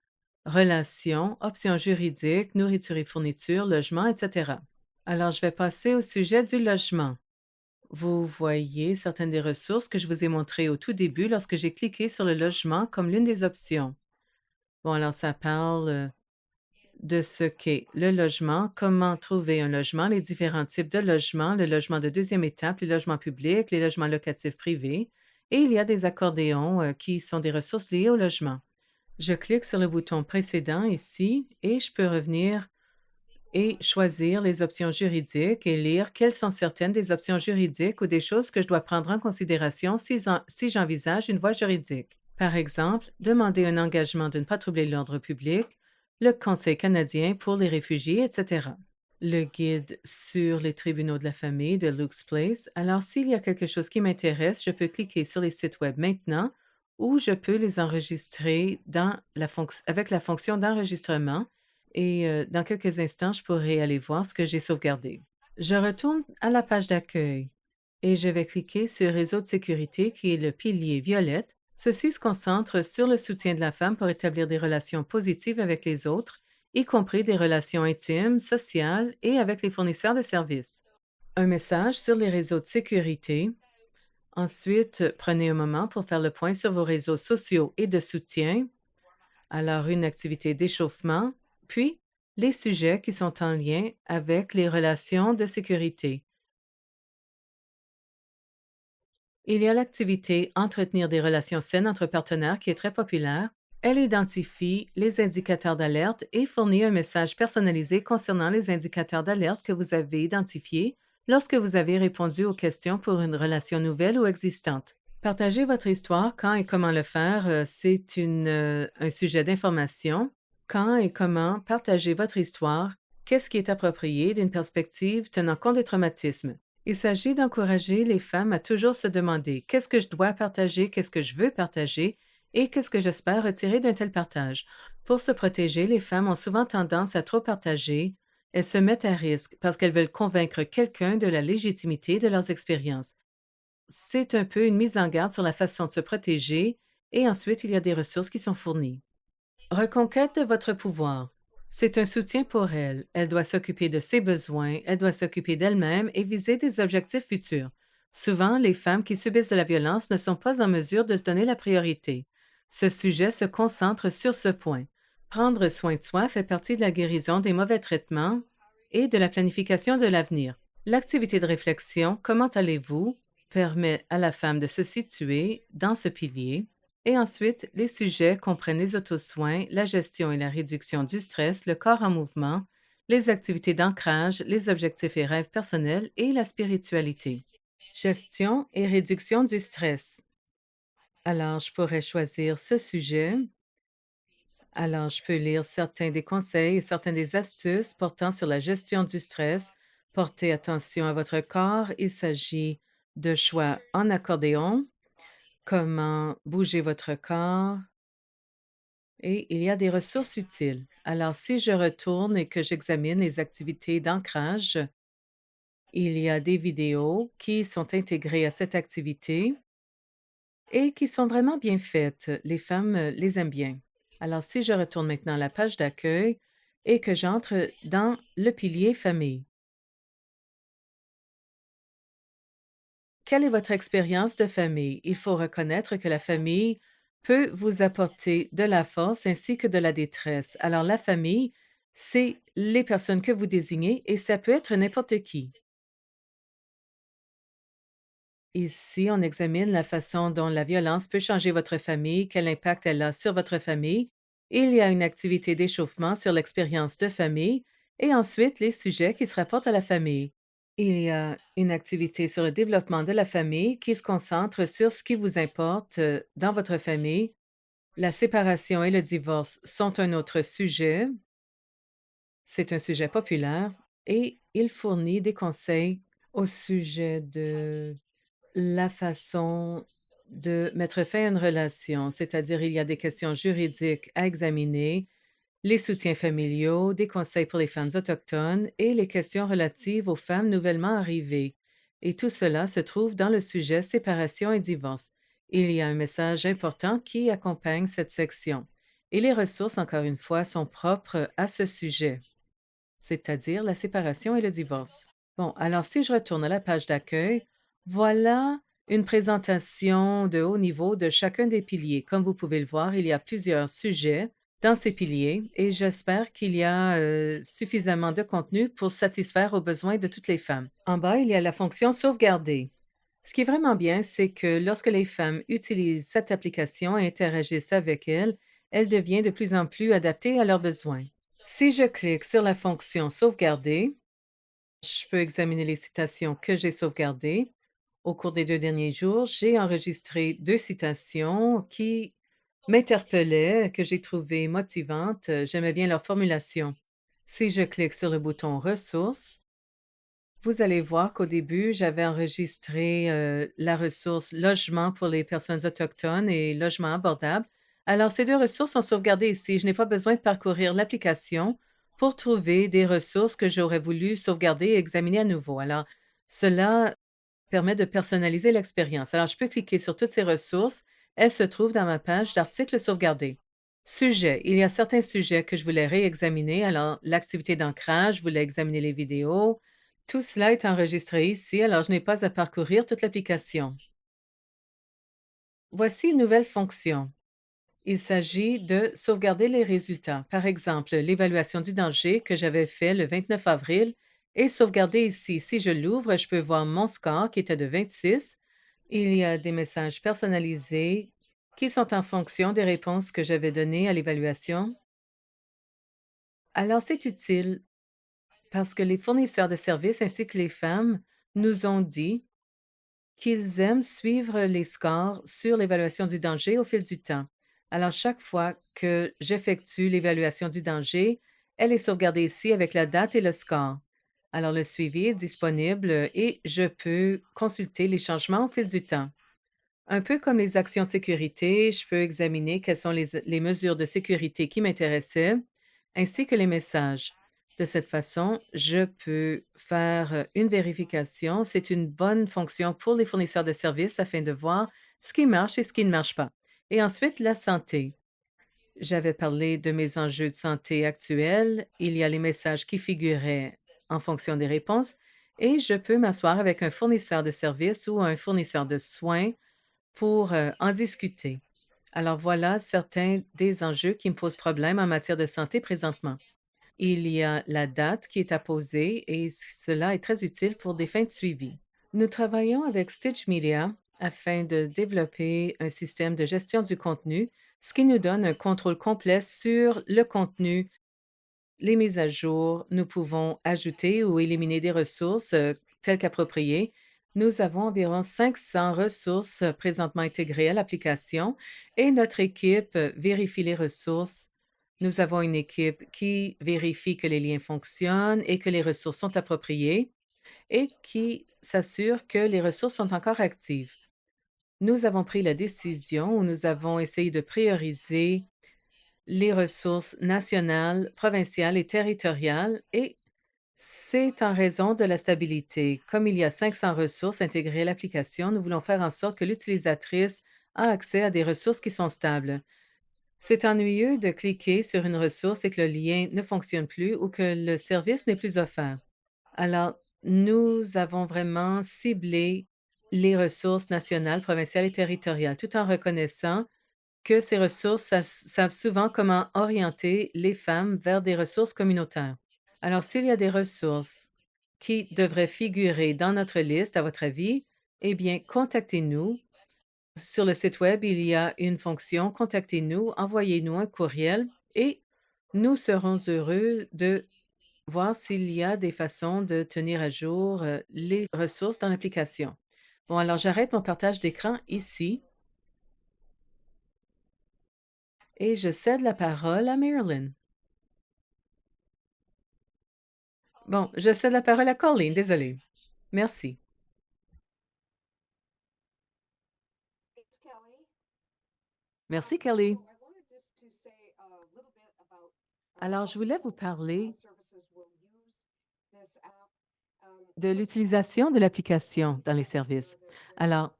A: relations, options juridiques, nourriture et fourniture, logement, etc. Alors, je vais passer au sujet du logement. Vous voyez certaines des ressources que je vous ai montrées au tout début lorsque j'ai cliqué sur le logement comme l'une des options. Bon, alors ça parle de ce qu'est le logement, comment trouver un logement, les différents types de logements, le logement de deuxième étape, les logements publics, les logements locatifs privés, et il y a des accordéons qui sont des ressources liées au logement. Je clique sur le bouton précédent ici et je peux revenir et choisir les options juridiques et lire quelles sont certaines des options juridiques ou des choses que je dois prendre en considération si j'envisage une voie juridique. Par exemple, demander un engagement de ne pas troubler l'ordre public, le Conseil canadien pour les réfugiés, etc. Le guide sur les tribunaux de la famille de Luke's Place. Alors, s'il y a quelque chose qui m'intéresse, je peux cliquer sur les sites web maintenant ou je peux les enregistrer avec la fonction d'enregistrement et dans quelques instants, je pourrai aller voir ce que j'ai sauvegardé. Je retourne à la page d'accueil et je vais cliquer sur Réseau de sécurité qui est le pilier violette. Ceci se concentre sur le soutien de la femme pour établir des relations positives avec les autres, y compris des relations intimes, sociales et avec les fournisseurs de services. Un message sur les réseaux de sécurité. Ensuite, prenez un moment pour faire le point sur vos réseaux sociaux et de soutien. Alors, une activité d'échauffement, puis les sujets qui sont en lien avec les relations de sécurité. Il y a l'activité Entretenir des relations saines entre partenaires qui est très populaire. Elle identifie les indicateurs d'alerte et fournit un message personnalisé concernant les indicateurs d'alerte que vous avez identifiés lorsque vous avez répondu aux questions pour une relation nouvelle ou existante. Partager votre histoire, quand et comment le faire, c'est un sujet d'information. Quand et comment partager votre histoire, qu'est-ce qui est approprié d'une perspective tenant compte des traumatismes. Il s'agit d'encourager les femmes à toujours se demander qu'est-ce que je dois partager, qu'est-ce que je veux partager et qu'est-ce que j'espère retirer d'un tel partage. Pour se protéger, les femmes ont souvent tendance à trop partager. Elles se mettent à risque parce qu'elles veulent convaincre quelqu'un de la légitimité de leurs expériences. C'est un peu une mise en garde sur la façon de se protéger et ensuite il y a des ressources qui sont fournies. Reconquête de votre pouvoir. C'est un soutien pour elle. Elle doit s'occuper de ses besoins, elle doit s'occuper d'elle-même et viser des objectifs futurs. Souvent, les femmes qui subissent de la violence ne sont pas en mesure de se donner la priorité. Ce sujet se concentre sur ce point. Prendre soin de soi fait partie de la guérison des mauvais traitements et de la planification de l'avenir. L'activité de réflexion, comment allez-vous, permet à la femme de se situer dans ce pilier. Et ensuite, les sujets comprennent les autosoins, la gestion et la réduction du stress, le corps en mouvement, les activités d'ancrage, les objectifs et rêves personnels et la spiritualité. Gestion et réduction du stress. Alors, je pourrais choisir ce sujet. Alors, je peux lire certains des conseils et certaines des astuces portant sur la gestion du stress. Portez attention à votre corps. Il s'agit de choix en accordéon. Comment bouger votre corps. Et il y a des ressources utiles. Alors, si je retourne et que j'examine les activités d'ancrage, il y a des vidéos qui sont intégrées à cette activité et qui sont vraiment bien faites. Les femmes les aiment bien. Alors, si je retourne maintenant à la page d'accueil et que j'entre dans le pilier famille, quelle est votre expérience de famille? Il faut reconnaître que la famille peut vous apporter de la force ainsi que de la détresse. Alors, la famille, c'est les personnes que vous désignez et ça peut être n'importe qui. Ici, on examine la façon dont la violence peut changer votre famille, quel impact elle a sur votre famille. Il y a une activité d'échauffement sur l'expérience de famille et ensuite les sujets qui se rapportent à la famille. Il y a une activité sur le développement de la famille qui se concentre sur ce qui vous importe dans votre famille. La séparation et le divorce sont un autre sujet. C'est un sujet populaire et il fournit des conseils au sujet de la façon de mettre fin à une relation, c'est-à-dire il y a des questions juridiques à examiner, les soutiens familiaux, des conseils pour les femmes autochtones et les questions relatives aux femmes nouvellement arrivées. Et tout cela se trouve dans le sujet séparation et divorce. Il y a un message important qui accompagne cette section. Et les ressources, encore une fois, sont propres à ce sujet, c'est-à-dire la séparation et le divorce. Bon, alors si je retourne à la page d'accueil, voilà une présentation de haut niveau de chacun des piliers. Comme vous pouvez le voir, il y a plusieurs sujets dans ces piliers et j'espère qu'il y a suffisamment de contenu pour satisfaire aux besoins de toutes les femmes. En bas, il y a la fonction sauvegarder. Ce qui est vraiment bien, c'est que lorsque les femmes utilisent cette application et interagissent avec elle, elle devient de plus en plus adaptée à leurs besoins. Si je clique sur la fonction sauvegarder, je peux examiner les citations que j'ai sauvegardées. Au cours des 2 derniers jours, j'ai enregistré 2 citations qui m'interpellaient, que j'ai trouvées motivantes. J'aimais bien leur formulation. Si je clique sur le bouton Ressources, vous allez voir qu'au début, j'avais enregistré la ressource Logement pour les personnes autochtones et Logement abordable. Alors, ces 2 ressources sont sauvegardées ici. Je n'ai pas besoin de parcourir l'application pour trouver des ressources que j'aurais voulu sauvegarder et examiner à nouveau. Alors, cela permet de personnaliser l'expérience. Alors, je peux cliquer sur toutes ces ressources. Elles se trouvent dans ma page d'articles sauvegardés. Sujet. Il y a certains sujets que je voulais réexaminer. Alors, l'activité d'ancrage, je voulais examiner les vidéos. Tout cela est enregistré ici, alors je n'ai pas à parcourir toute l'application. Voici une nouvelle fonction. Il s'agit de sauvegarder les résultats. Par exemple, l'évaluation du danger que j'avais fait le 29 avril est sauvegardée ici. Si je l'ouvre, je peux voir mon score qui était de 26. Il y a des messages personnalisés qui sont en fonction des réponses que j'avais données à l'évaluation. Alors, c'est utile parce que les fournisseurs de services ainsi que les femmes nous ont dit qu'ils aiment suivre les scores sur l'évaluation du danger au fil du temps. Alors, chaque fois que j'effectue l'évaluation du danger, elle est sauvegardée ici avec la date et le score. Alors, le suivi est disponible et je peux consulter les changements au fil du temps. Un peu comme les actions de sécurité, je peux examiner quelles sont les mesures de sécurité qui m'intéressaient, ainsi que les messages. De cette façon, je peux faire une vérification. C'est une bonne fonction pour les fournisseurs de services afin de voir ce qui marche et ce qui ne marche pas. Et ensuite, la santé. J'avais parlé de mes enjeux de santé actuels. Il y a les messages qui figuraient en fonction des réponses et je peux m'asseoir avec un fournisseur de services ou un fournisseur de soins pour en discuter. Alors voilà certains des enjeux qui me posent problème en matière de santé présentement. Il y a la date qui est apposée et cela est très utile pour des fins de suivi. Nous travaillons avec Stitch Media afin de développer un système de gestion du contenu, ce qui nous donne un contrôle complet sur le contenu, les mises à jour. Nous pouvons ajouter ou éliminer des ressources telles qu'appropriées. Nous avons environ 500 ressources présentement intégrées à l'application et notre équipe vérifie les ressources. Nous avons une équipe qui vérifie que les liens fonctionnent et que les ressources sont appropriées et qui s'assure que les ressources sont encore actives. Nous avons pris la décision où nous avons essayé de prioriser les ressources nationales, provinciales et territoriales et c'est en raison de la stabilité. Comme il y a 500 ressources intégrées à l'application, nous voulons faire en sorte que l'utilisatrice a accès à des ressources qui sont stables. C'est ennuyeux de cliquer sur une ressource et que le lien ne fonctionne plus ou que le service n'est plus offert. Alors, nous avons vraiment ciblé les ressources nationales, provinciales et territoriales, tout en reconnaissant que ces ressources savent souvent comment orienter les femmes vers des ressources communautaires. Alors, s'il y a des ressources qui devraient figurer dans notre liste, à votre avis, eh bien, contactez-nous. Sur le site Web, il y a une fonction Contactez-nous, envoyez-nous un courriel et nous serons heureux de voir s'il y a des façons de tenir à jour les ressources dans l'application. Bon, alors j'arrête mon partage d'écran ici et je cède la parole à Marilyn. Bon, je cède la parole à Colleen, désolée. Merci. Merci, Kelly. Alors, je voulais vous parler de l'utilisation de l'application dans les services. Alors,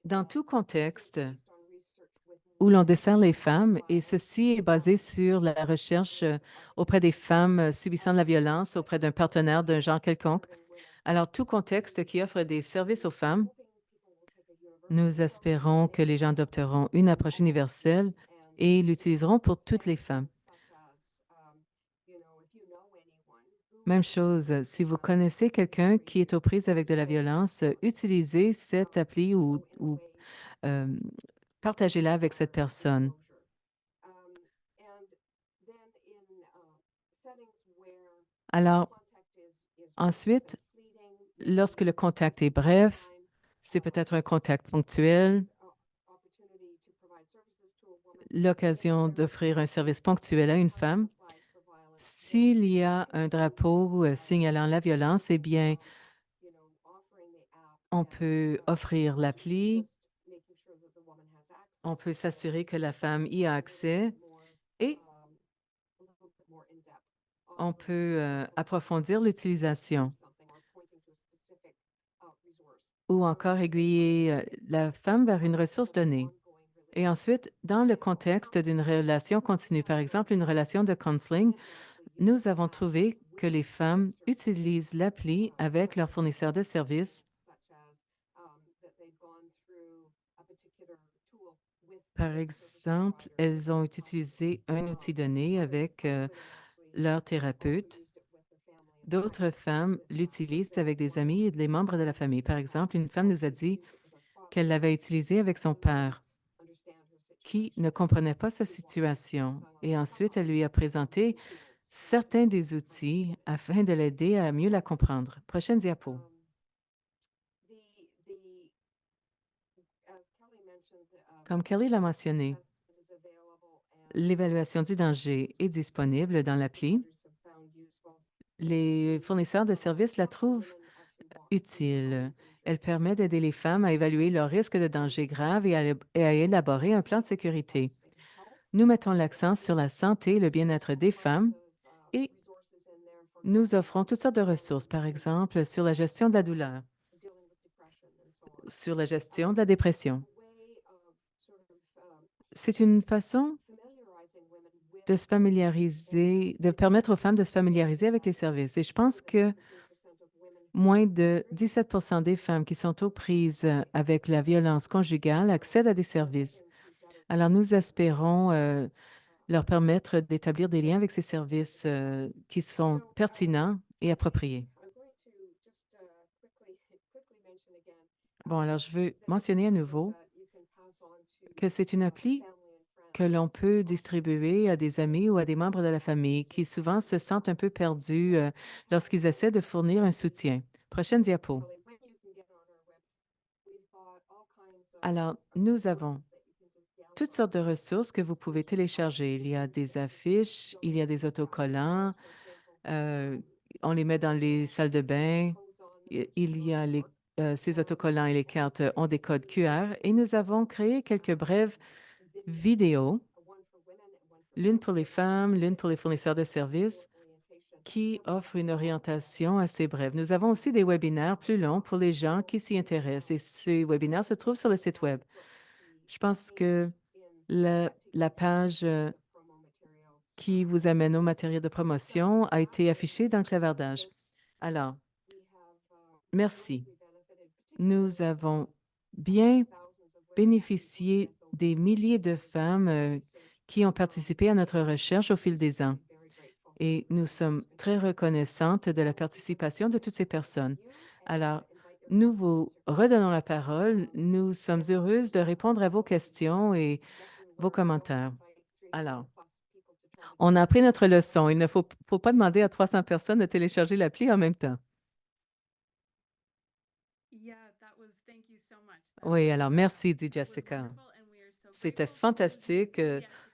A: dans tout contexte où l'on dessert les femmes, et ceci est basé sur la recherche auprès des femmes subissant de la violence auprès d'un partenaire d'un genre quelconque. Alors, tout contexte qui offre des services aux femmes, nous espérons que les gens adopteront une approche universelle et l'utiliseront pour toutes les femmes. Même chose, si vous connaissez quelqu'un qui est aux prises avec de la violence, utilisez cette appli ou euh, partagez-la avec cette personne. Alors, ensuite, lorsque le contact est bref, c'est peut-être un contact ponctuel, l'occasion d'offrir un service ponctuel à une femme. S'il y a un drapeau signalant la violence, eh bien, on peut offrir l'appli, on peut s'assurer que la femme y a accès et on peut approfondir l'utilisation ou encore aiguiller la femme vers une ressource donnée. Et ensuite, dans le contexte d'une relation continue, par exemple une relation de counseling, nous avons trouvé que les femmes utilisent l'appli avec leur fournisseur de services Par exemple, elles ont utilisé un outil donné avec leur thérapeute. D'autres femmes l'utilisent avec des amis et des membres de la famille. Par exemple, une femme nous a dit qu'elle l'avait utilisé avec son père, qui ne comprenait pas sa situation. Et ensuite, elle lui a présenté certains des outils afin de l'aider à mieux la comprendre. Prochaine diapo. Comme Kelly l'a mentionné, l'évaluation du danger est disponible dans l'appli. Les fournisseurs de services la trouvent utile. Elle permet d'aider les femmes à évaluer leurs risques de danger grave et à élaborer un plan de sécurité. Nous mettons l'accent sur la santé et le bien-être des femmes et nous offrons toutes sortes de ressources, par exemple sur la gestion de la douleur, sur la gestion de la dépression. C'est une façon de se familiariser, de permettre aux femmes de se familiariser avec les services. Et je pense que moins de 17 des femmes qui sont aux prises avec la violence conjugale accèdent à des services. Alors, nous espérons leur permettre d'établir des liens avec ces services qui sont pertinents et appropriés. Bon, alors je veux mentionner à nouveau que c'est une appli que l'on peut distribuer à des amis ou à des membres de la famille qui souvent se sentent un peu perdus lorsqu'ils essaient de fournir un soutien. Prochaine diapo. Alors, nous avons toutes sortes de ressources que vous pouvez télécharger. Il y a des affiches, il y a des autocollants, euh, on les met dans les salles de bain. Il y a ces autocollants et les cartes ont des codes QR et nous avons créé quelques brèves vidéos, l'une pour les femmes, l'une pour les fournisseurs de services, qui offrent une orientation assez brève. Nous avons aussi des webinaires plus longs pour les gens qui s'y intéressent et ces webinaires se trouvent sur le site Web. Je pense que la page qui vous amène au matériel de promotion a été affichée dans le clavardage. Alors, merci. Nous avons bien bénéficié des milliers de femmes qui ont participé à notre recherche au fil des ans. Et nous sommes très reconnaissantes de la participation de toutes ces personnes. Alors, nous vous redonnons la parole. Nous sommes heureuses de répondre à vos questions et vos commentaires. Alors, on a appris notre leçon. Il ne faut pas demander à 300 personnes de télécharger l'appli en même temps. Oui, alors merci, dit Jessica. C'était fantastique.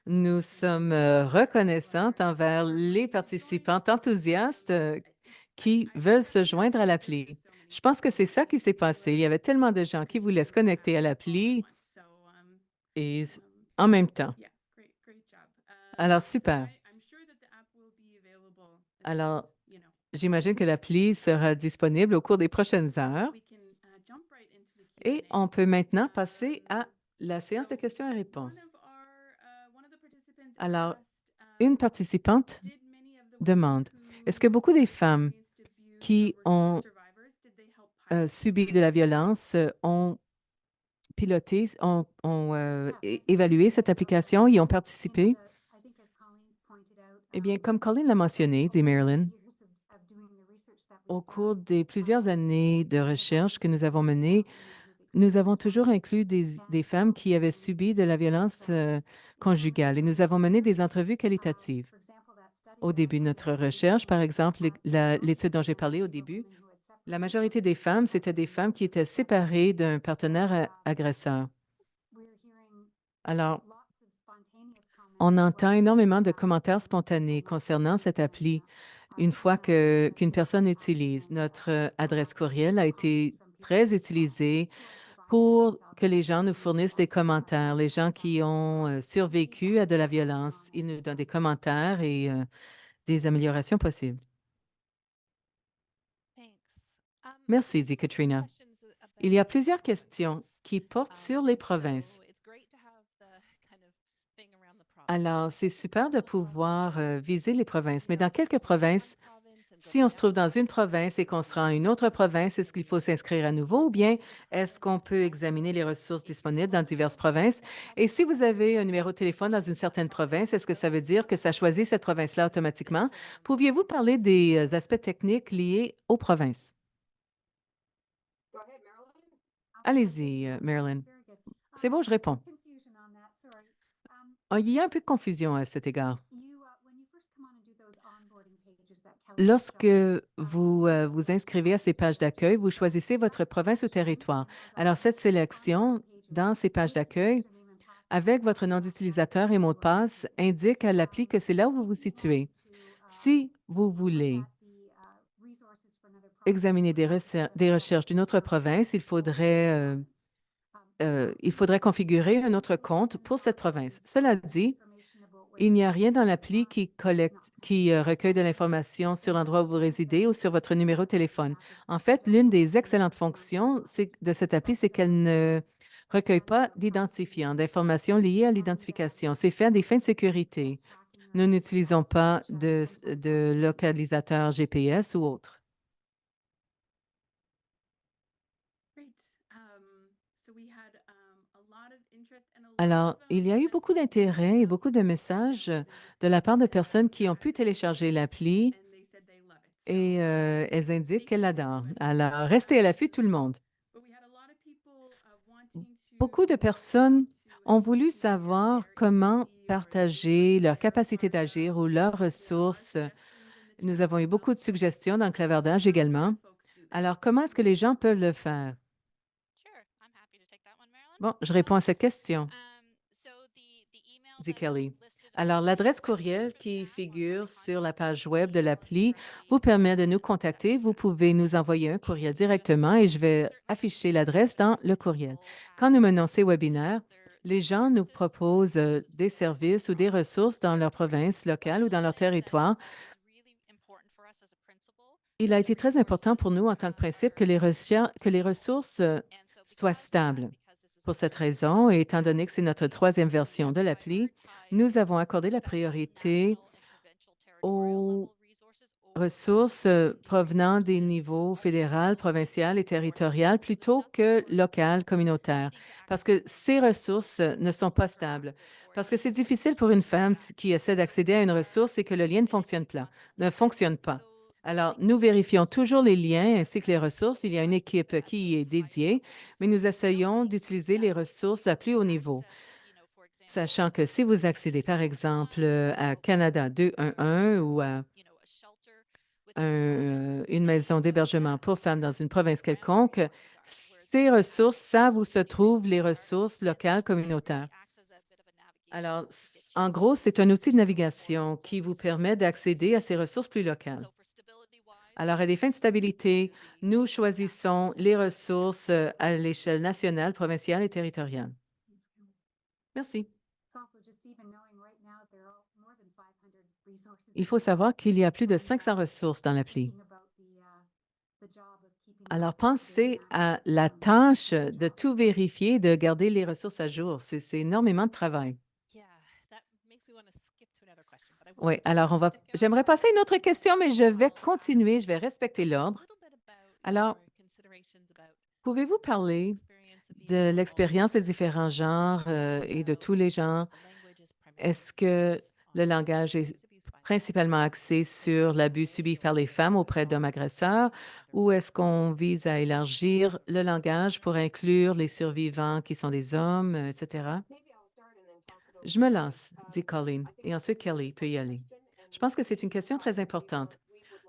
A: Nous sommes reconnaissantes envers les participantes enthousiastes qui veulent se joindre à l'appli. Je pense que c'est ça qui s'est passé. Il y avait tellement de gens qui voulaient se connecter à l'appli et en même temps. Alors, super. Alors, j'imagine que l'appli sera disponible au cours des prochaines heures et on peut maintenant passer à la séance de questions et réponses. Alors, une participante demande, est-ce que beaucoup des femmes qui ont subi de la violence ont piloté, ont évalué cette application, y ont participé? Eh bien, comme Colleen l'a mentionné, dit Marilyn, au cours des plusieurs années de recherche que nous avons menées, nous avons toujours inclus des femmes qui avaient subi de la violence conjugale et nous avons mené des entrevues qualitatives. Au début de notre recherche, par exemple, l'étude dont j'ai parlé au début, la majorité des femmes, c'était des femmes qui étaient séparées d'un partenaire agresseur. Alors, on entend énormément de commentaires spontanés concernant cette appli une fois qu'une personne utilise. Notre adresse courriel a été très utilisée pour que les gens nous fournissent des commentaires. Les gens qui ont survécu à de la violence, ils nous donnent des commentaires et des améliorations possibles. Merci, dit Katrina. Il y a plusieurs questions qui portent sur les provinces. Alors, c'est super de pouvoir viser les provinces, mais dans quelques provinces, Si on se trouve dans une province et qu'on se rend à une autre province, est-ce qu'il faut s'inscrire à nouveau ou bien est-ce qu'on peut examiner les ressources disponibles dans diverses provinces? Et si vous avez un numéro de téléphone dans une certaine province, est-ce que ça veut dire que ça choisit cette province-là automatiquement? Pouviez-vous parler des aspects techniques liés aux provinces? Allez-y, Marilyn. C'est bon, je réponds. Ah, il y a un peu de confusion à cet égard. Lorsque vous vous inscrivez à ces pages d'accueil, vous choisissez votre province ou territoire. Alors, cette sélection dans ces pages d'accueil, avec votre nom d'utilisateur et mot de passe, indique à l'appli que c'est là où vous vous situez. Si vous voulez examiner des recherches d'une autre province, il faudrait configurer un autre compte pour cette province. Cela dit, il n'y a rien dans l'appli qui recueille de l'information sur l'endroit où vous résidez ou sur votre numéro de téléphone. En fait, l'une des excellentes fonctions de cette appli, c'est qu'elle ne recueille pas d'identifiants, d'informations liées à l'identification. C'est fait à des fins de sécurité. Nous n'utilisons pas de localisateur GPS ou autre. Alors, il y a eu beaucoup d'intérêt et beaucoup de messages de la part de personnes qui ont pu télécharger l'appli et elles indiquent qu'elles l'adorent. Alors, restez à l'affût, tout le monde. Beaucoup de personnes ont voulu savoir comment partager leur capacité d'agir ou leurs ressources. Nous avons eu beaucoup de suggestions dans le clavardage également. Alors, comment est-ce que les gens peuvent le faire? Bon, je réponds à cette question, dit Kelly. Alors, l'adresse courriel qui figure sur la page web de l'appli vous permet de nous contacter. Vous pouvez nous envoyer un courriel directement et je vais afficher l'adresse dans le courriel. Quand nous menons ces webinaires, les gens nous proposent des services ou des ressources dans leur province locale ou dans leur territoire. Il a été très important pour nous en tant que principe que que les ressources soient stables. Pour cette raison, et étant donné que c'est notre troisième version de l'appli, nous avons accordé la priorité aux ressources provenant des niveaux fédéral, provincial et territorial plutôt que local, communautaire, parce que ces ressources ne sont pas stables. Parce que c'est difficile pour une femme qui essaie d'accéder à une ressource et que le lien ne fonctionne pas. Alors, nous vérifions toujours les liens ainsi que les ressources. Il y a une équipe qui y est dédiée, mais nous essayons d'utiliser les ressources à plus haut niveau. Sachant que si vous accédez, par exemple, à Canada 211 ou à une maison d'hébergement pour femmes dans une province quelconque, ces ressources savent où se trouvent les ressources locales communautaires. Alors, en gros, c'est un outil de navigation qui vous permet d'accéder à ces ressources plus locales. Alors, à des fins de stabilité, nous choisissons les ressources à l'échelle nationale, provinciale et territoriale. Merci. Il faut savoir qu'il y a plus de 500 ressources dans l'appli. Alors, pensez à la tâche de tout vérifier, de garder les ressources à jour. C'est énormément de travail. Oui, alors j'aimerais passer à une autre question, mais je vais continuer, je vais respecter l'ordre. Alors, pouvez-vous parler de l'expérience des différents genres et de tous les genres? Est-ce que le langage est principalement axé sur l'abus subi par les femmes auprès d'hommes agresseurs ou est-ce qu'on vise à élargir le langage pour inclure les survivants qui sont des hommes, etc.? Je me lance, dit Colleen, et ensuite Kelly peut y aller. Je pense que c'est une question très importante.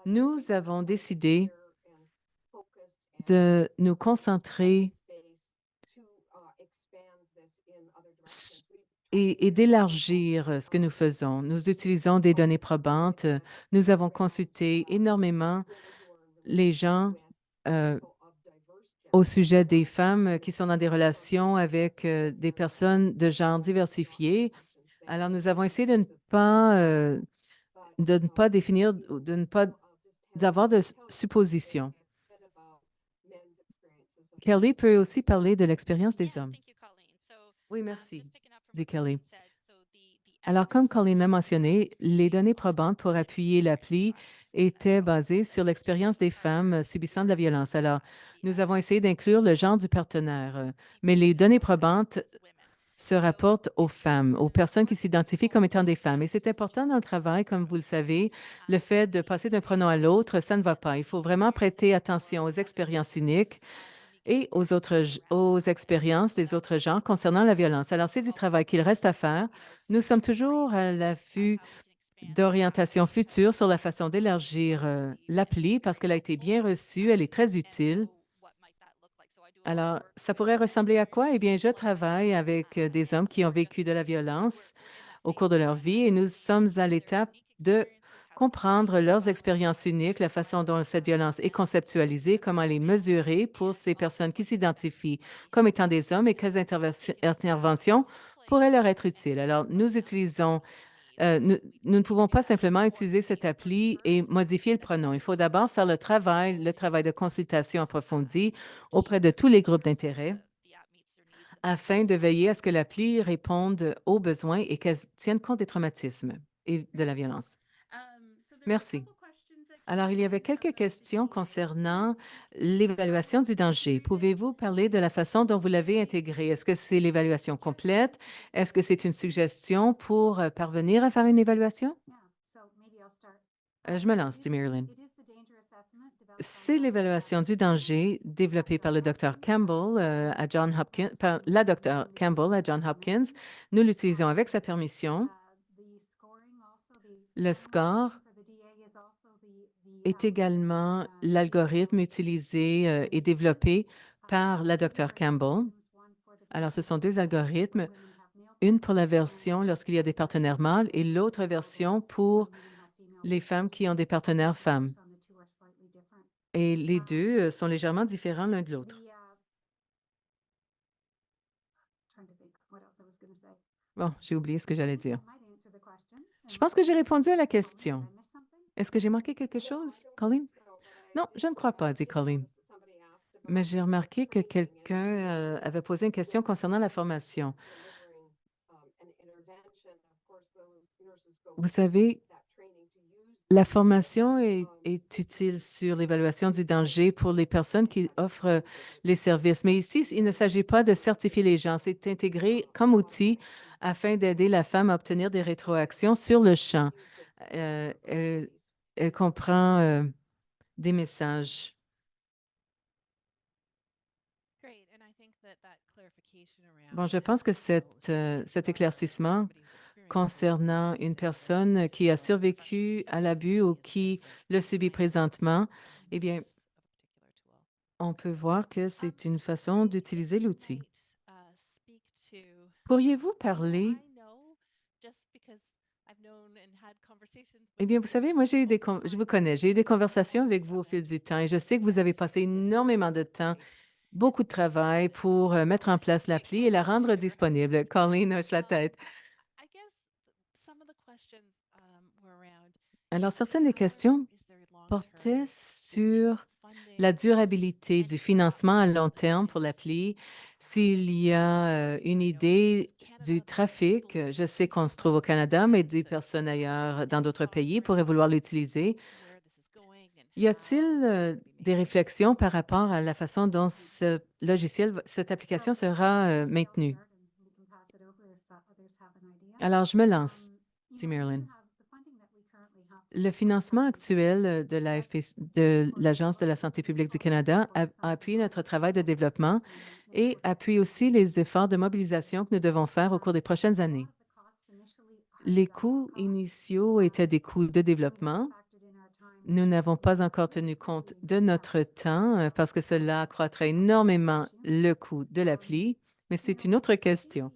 A: Nous avons décidé de nous concentrer et d'élargir ce que nous faisons. Nous utilisons des données probantes. Nous avons consulté énormément les gens au sujet des femmes qui sont dans des relations avec des personnes de genre diversifié. Alors, nous avons essayé de ne pas définir, de ne pas d'avoir de suppositions. Kelly peut aussi parler de l'expérience des hommes. Oui, merci, dit Kelly. Alors, comme Colleen l'a mentionné, les données probantes pour appuyer l'appli étaient basées sur l'expérience des femmes subissant de la violence. Alors, nous avons essayé d'inclure le genre du partenaire, mais les données probantes se rapportent aux femmes, aux personnes qui s'identifient comme étant des femmes. Et c'est important dans le travail, comme vous le savez, le fait de passer d'un pronom à l'autre, ça ne va pas. Il faut vraiment prêter attention aux expériences uniques et aux expériences des autres gens concernant la violence. Alors, c'est du travail qu'il reste à faire. Nous sommes toujours à l'affût d'orientation future sur la façon d'élargir l'appli parce qu'elle a été bien reçue, elle est très utile. Alors, ça pourrait ressembler à quoi? Eh bien, je travaille avec des hommes qui ont vécu de la violence au cours de leur vie et nous sommes à l'étape de comprendre leurs expériences uniques, la façon dont cette violence est conceptualisée, comment les mesurer pour ces personnes qui s'identifient comme étant des hommes et quelles interventions pourraient leur être utiles. Alors, nous ne pouvons pas simplement utiliser cette appli et modifier le pronom. Il faut d'abord faire le travail de consultation approfondie auprès de tous les groupes d'intérêt afin de veiller à ce que l'appli réponde aux besoins et qu'elle tienne compte des traumatismes et de la violence. Merci. Alors, il y avait quelques questions concernant l'évaluation du danger. Pouvez-vous parler de la façon dont vous l'avez intégrée? Est-ce que c'est l'évaluation complète? Est-ce que c'est une suggestion pour parvenir à faire une évaluation? Je me lance, dit Marilyn. C'est l'évaluation du danger développée par le Dr Campbell à John Hopkins, par la Dr Campbell à John Hopkins. Nous l'utilisons avec sa permission. Le score est également l'algorithme utilisé et développé par la Dr Campbell. Alors, ce sont deux algorithmes, une pour la version lorsqu'il y a des partenaires mâles et l'autre version pour les femmes qui ont des partenaires femmes. Et les deux sont légèrement différents l'un de l'autre. Bon, j'ai oublié ce que j'allais dire. Je pense que j'ai répondu à la question. Est-ce que j'ai manqué quelque chose, Colleen? Non, je ne crois pas, dit Colleen. Mais j'ai remarqué que quelqu'un avait posé une question concernant la formation. Vous savez, la formation est utile sur l'évaluation du danger pour les personnes qui offrent les services. Mais ici, il ne s'agit pas de certifier les gens, c'est intégré comme outil afin d'aider la femme à obtenir des rétroactions sur le champ. Elle, elle comprend des messages. Bon, je pense que cet éclaircissement concernant une personne qui a survécu à l'abus ou qui le subit présentement, eh bien, on peut voir que c'est une façon d'utiliser l'outil. Pourriez-vous parler? Eh bien, vous savez, moi, je vous connais, j'ai eu des conversations avec vous au fil du temps et je sais que vous avez passé énormément de temps, beaucoup de travail pour mettre en place l'appli et la rendre disponible. Colleen hoche la tête. Alors, certaines des questions portaient sur la durabilité du financement à long terme pour l'appli, s'il y a une idée du trafic, je sais qu'on se trouve au Canada, mais des personnes ailleurs dans d'autres pays pourraient vouloir l'utiliser. Y a-t-il des réflexions par rapport à la façon dont ce logiciel, cette application sera maintenue? Alors, je me lance, dit Marilyn. Le financement actuel de de l'Agence de la santé publique du Canada a appuyé notre travail de développement et appuie aussi les efforts de mobilisation que nous devons faire au cours des prochaines années. Les coûts initiaux étaient des coûts de développement. Nous n'avons pas encore tenu compte de notre temps parce que cela accroîtrait énormément le coût de l'appli, mais c'est une autre question.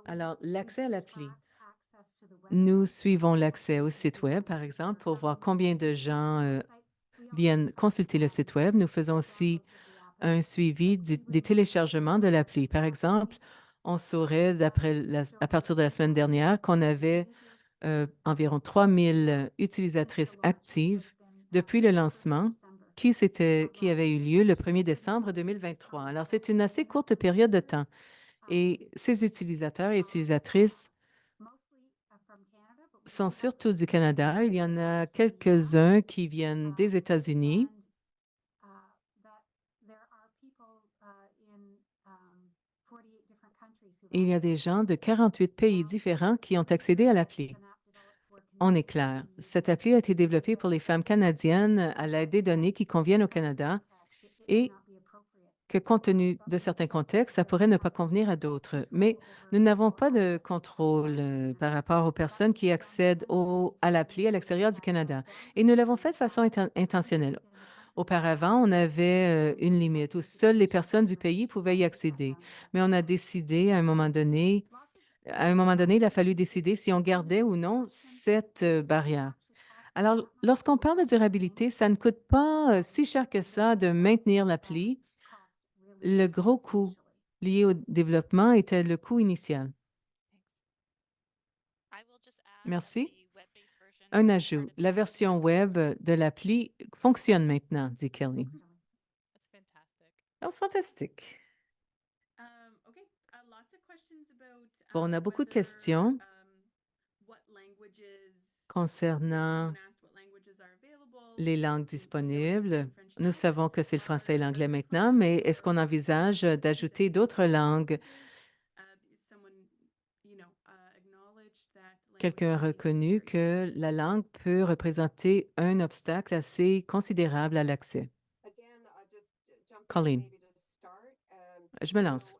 A: Alors, l'accès à l'appli. Nous suivons l'accès au site Web, par exemple, pour voir combien de gens viennent consulter le site Web. Nous faisons aussi un suivi des téléchargements de l'appli. Par exemple, on saurait, à partir de la semaine dernière, qu'on avait environ 3000 utilisatrices actives depuis le lancement qui avait eu lieu le 1er décembre 2023. Alors, c'est une assez courte période de temps. Et ces utilisateurs et utilisatrices sont surtout du Canada. Il y en a quelques-uns qui viennent des États-Unis. Il y a des gens de 48 pays différents qui ont accédé à l'appli. On est clair. Cette appli a été développée pour les femmes canadiennes à l'aide des données qui conviennent au Canada et que, compte tenu de certains contextes, ça pourrait ne pas convenir à d'autres. Mais nous n'avons pas de contrôle par rapport aux personnes qui accèdent à l'appli à l'extérieur du Canada. Et nous l'avons fait de façon intentionnelle. Auparavant, on avait une limite où seules les personnes du pays pouvaient y accéder. Mais on a décidé à un moment donné, il a fallu décider si on gardait ou non cette barrière. Alors, lorsqu'on parle de durabilité, ça ne coûte pas si cher que ça de maintenir l'appli. Le gros coût lié au développement était le coût initial. Merci. Un ajout. La version web de l'appli fonctionne maintenant, dit Kelly. Oh, fantastique. Bon, on a beaucoup de questions concernant les langues disponibles. Nous savons que c'est le français et l'anglais maintenant, mais est-ce qu'on envisage d'ajouter d'autres langues? Quelqu'un a reconnu que la langue peut représenter un obstacle assez considérable à l'accès. Colleen, je me lance.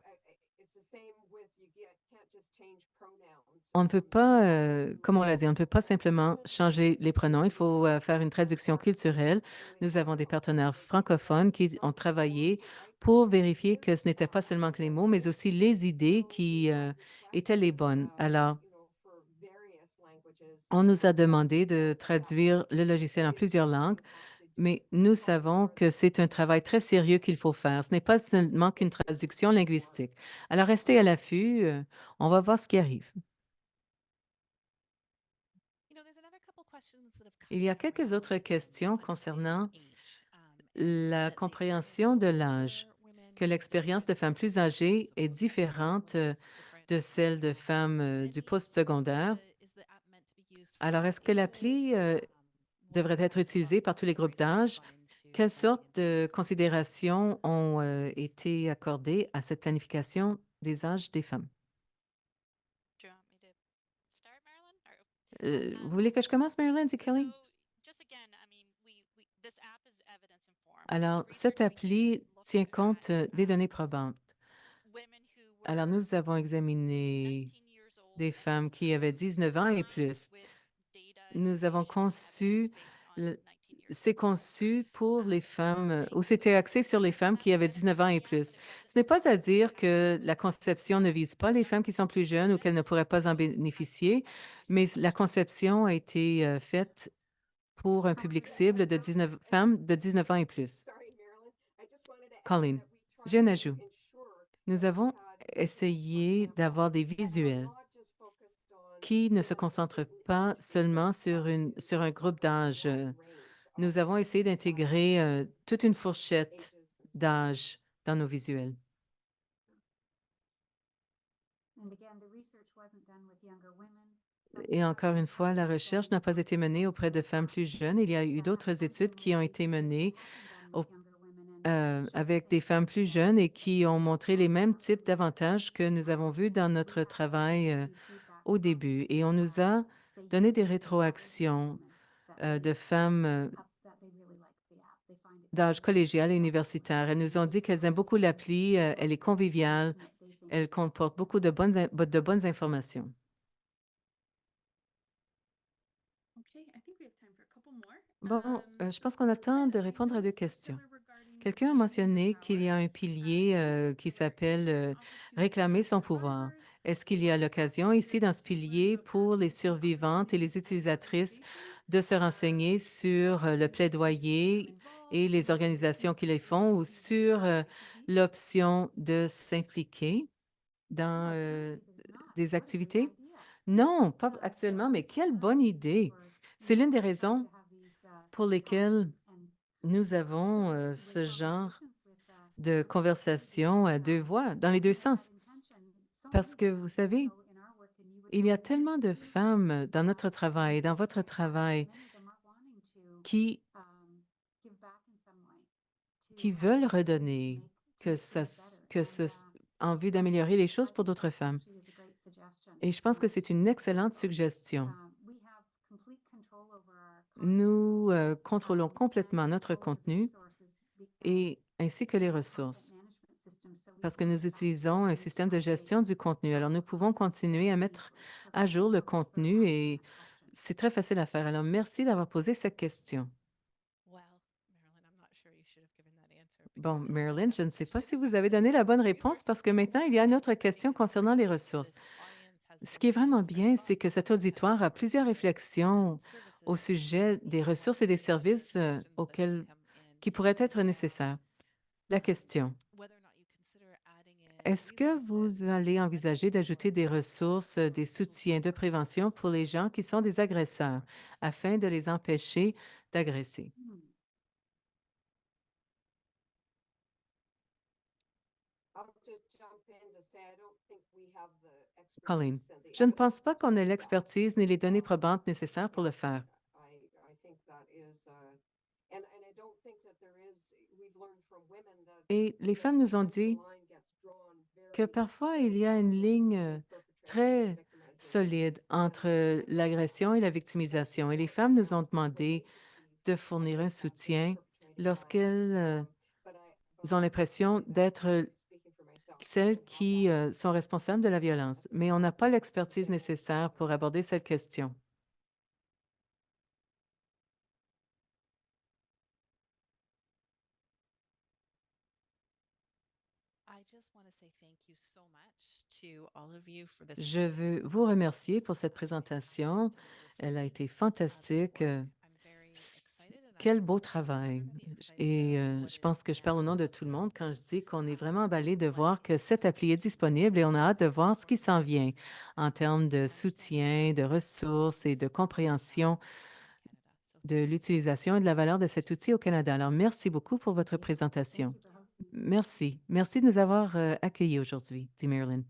A: On ne peut pas, comme on l'a dit, on ne peut pas simplement changer les pronoms. Il faut faire une traduction culturelle. Nous avons des partenaires francophones qui ont travaillé pour vérifier que ce n'était pas seulement que les mots, mais aussi les idées qui étaient les bonnes. Alors, on nous a demandé de traduire le logiciel en plusieurs langues, mais nous savons que c'est un travail très sérieux qu'il faut faire. Ce n'est pas seulement qu'une traduction linguistique. Alors, restez à l'affût. On va voir ce qui arrive. Il y a quelques autres questions concernant la compréhension de l'âge, que l'expérience de femmes plus âgées est différente de celle de femmes du postsecondaire. Alors, est-ce que l'appli devrait être utilisée par tous les groupes d'âge? Quelles sortes de considérations ont été accordées à cette planification des âges des femmes? Vous voulez que je commence, Marilyn, dit Kelly? Alors, cette appli tient compte des données probantes. Alors, nous avons examiné des femmes qui avaient 19 ans et plus. Nous avons c'est conçu pour les femmes, ou c'était axé sur les femmes qui avaient 19 ans et plus. Ce n'est pas à dire que la conception ne vise pas les femmes qui sont plus jeunes ou qu'elles ne pourraient pas en bénéficier, mais la conception a été faite pour un public cible de 19 femmes de 19 ans et plus. Colleen, j'ai un ajout. Nous avons essayé d'avoir des visuels qui ne se concentrent pas seulement sur un groupe d'âge. Nous avons essayé d'intégrer toute une fourchette d'âge dans nos visuels. Et encore une fois, la recherche n'a pas été menée auprès de femmes plus jeunes. Il y a eu d'autres études qui ont été menées avec des femmes plus jeunes et qui ont montré les mêmes types d'avantages que nous avons vus dans notre travail au début. Et on nous a donné des rétroactions de femmes d'âge collégial et universitaire. Elles nous ont dit qu'elles aiment beaucoup l'appli, elle est conviviale, elle comporte beaucoup de bonnes informations. Bon, je pense qu'on a le temps de répondre à deux questions. Quelqu'un a mentionné qu'il y a un pilier qui s'appelle réclamer son pouvoir. Est-ce qu'il y a l'occasion ici dans ce pilier pour les survivantes et les utilisatrices de se renseigner sur le plaidoyer et les organisations qui les font ou sur l'option de s'impliquer dans des activités? Non, pas actuellement, mais quelle bonne idée. C'est l'une des raisons pour lesquelles nous avons ce genre de conversation à deux voix, dans les deux sens. Parce que vous savez, il y a tellement de femmes dans notre travail, dans votre travail, qui, qui veulent redonner, en vue d'améliorer les choses pour d'autres femmes. Et je pense que c'est une excellente suggestion. Nous contrôlons complètement notre contenu et ainsi que les ressources, parce que nous utilisons un système de gestion du contenu. Alors, nous pouvons continuer à mettre à jour le contenu et c'est très facile à faire. Alors, merci d'avoir posé cette question. Bon, Marilyn, je ne sais pas si vous avez donné la bonne réponse parce que maintenant, il y a une autre question concernant les ressources. Ce qui est vraiment bien, c'est que cet auditoire a plusieurs réflexions au sujet des ressources et des services qui pourraient être nécessaires. La question, est-ce que vous allez envisager d'ajouter des ressources, des soutiens de prévention pour les gens qui sont des agresseurs afin de les empêcher d'agresser? Colleen, je ne pense pas qu'on ait l'expertise ni les données probantes nécessaires pour le faire. Et les femmes nous ont dit que parfois il y a une ligne très solide entre l'agression et la victimisation. Et les femmes nous ont demandé de fournir un soutien lorsqu'elles ont l'impression d'être celles qui sont responsables de la violence. Mais on n'a pas l'expertise nécessaire pour aborder cette question. Je veux vous remercier pour cette présentation. Elle a été fantastique. Quel beau travail. Et je pense que je parle au nom de tout le monde quand je dis qu'on est vraiment emballé de voir que cette appli est disponible et on a hâte de voir ce qui s'en vient en termes de soutien, de ressources et de compréhension de l'utilisation et de la valeur de cet outil au Canada. Alors, merci beaucoup pour votre présentation. Merci. Merci de nous avoir accueillis aujourd'hui, dit Marilyn.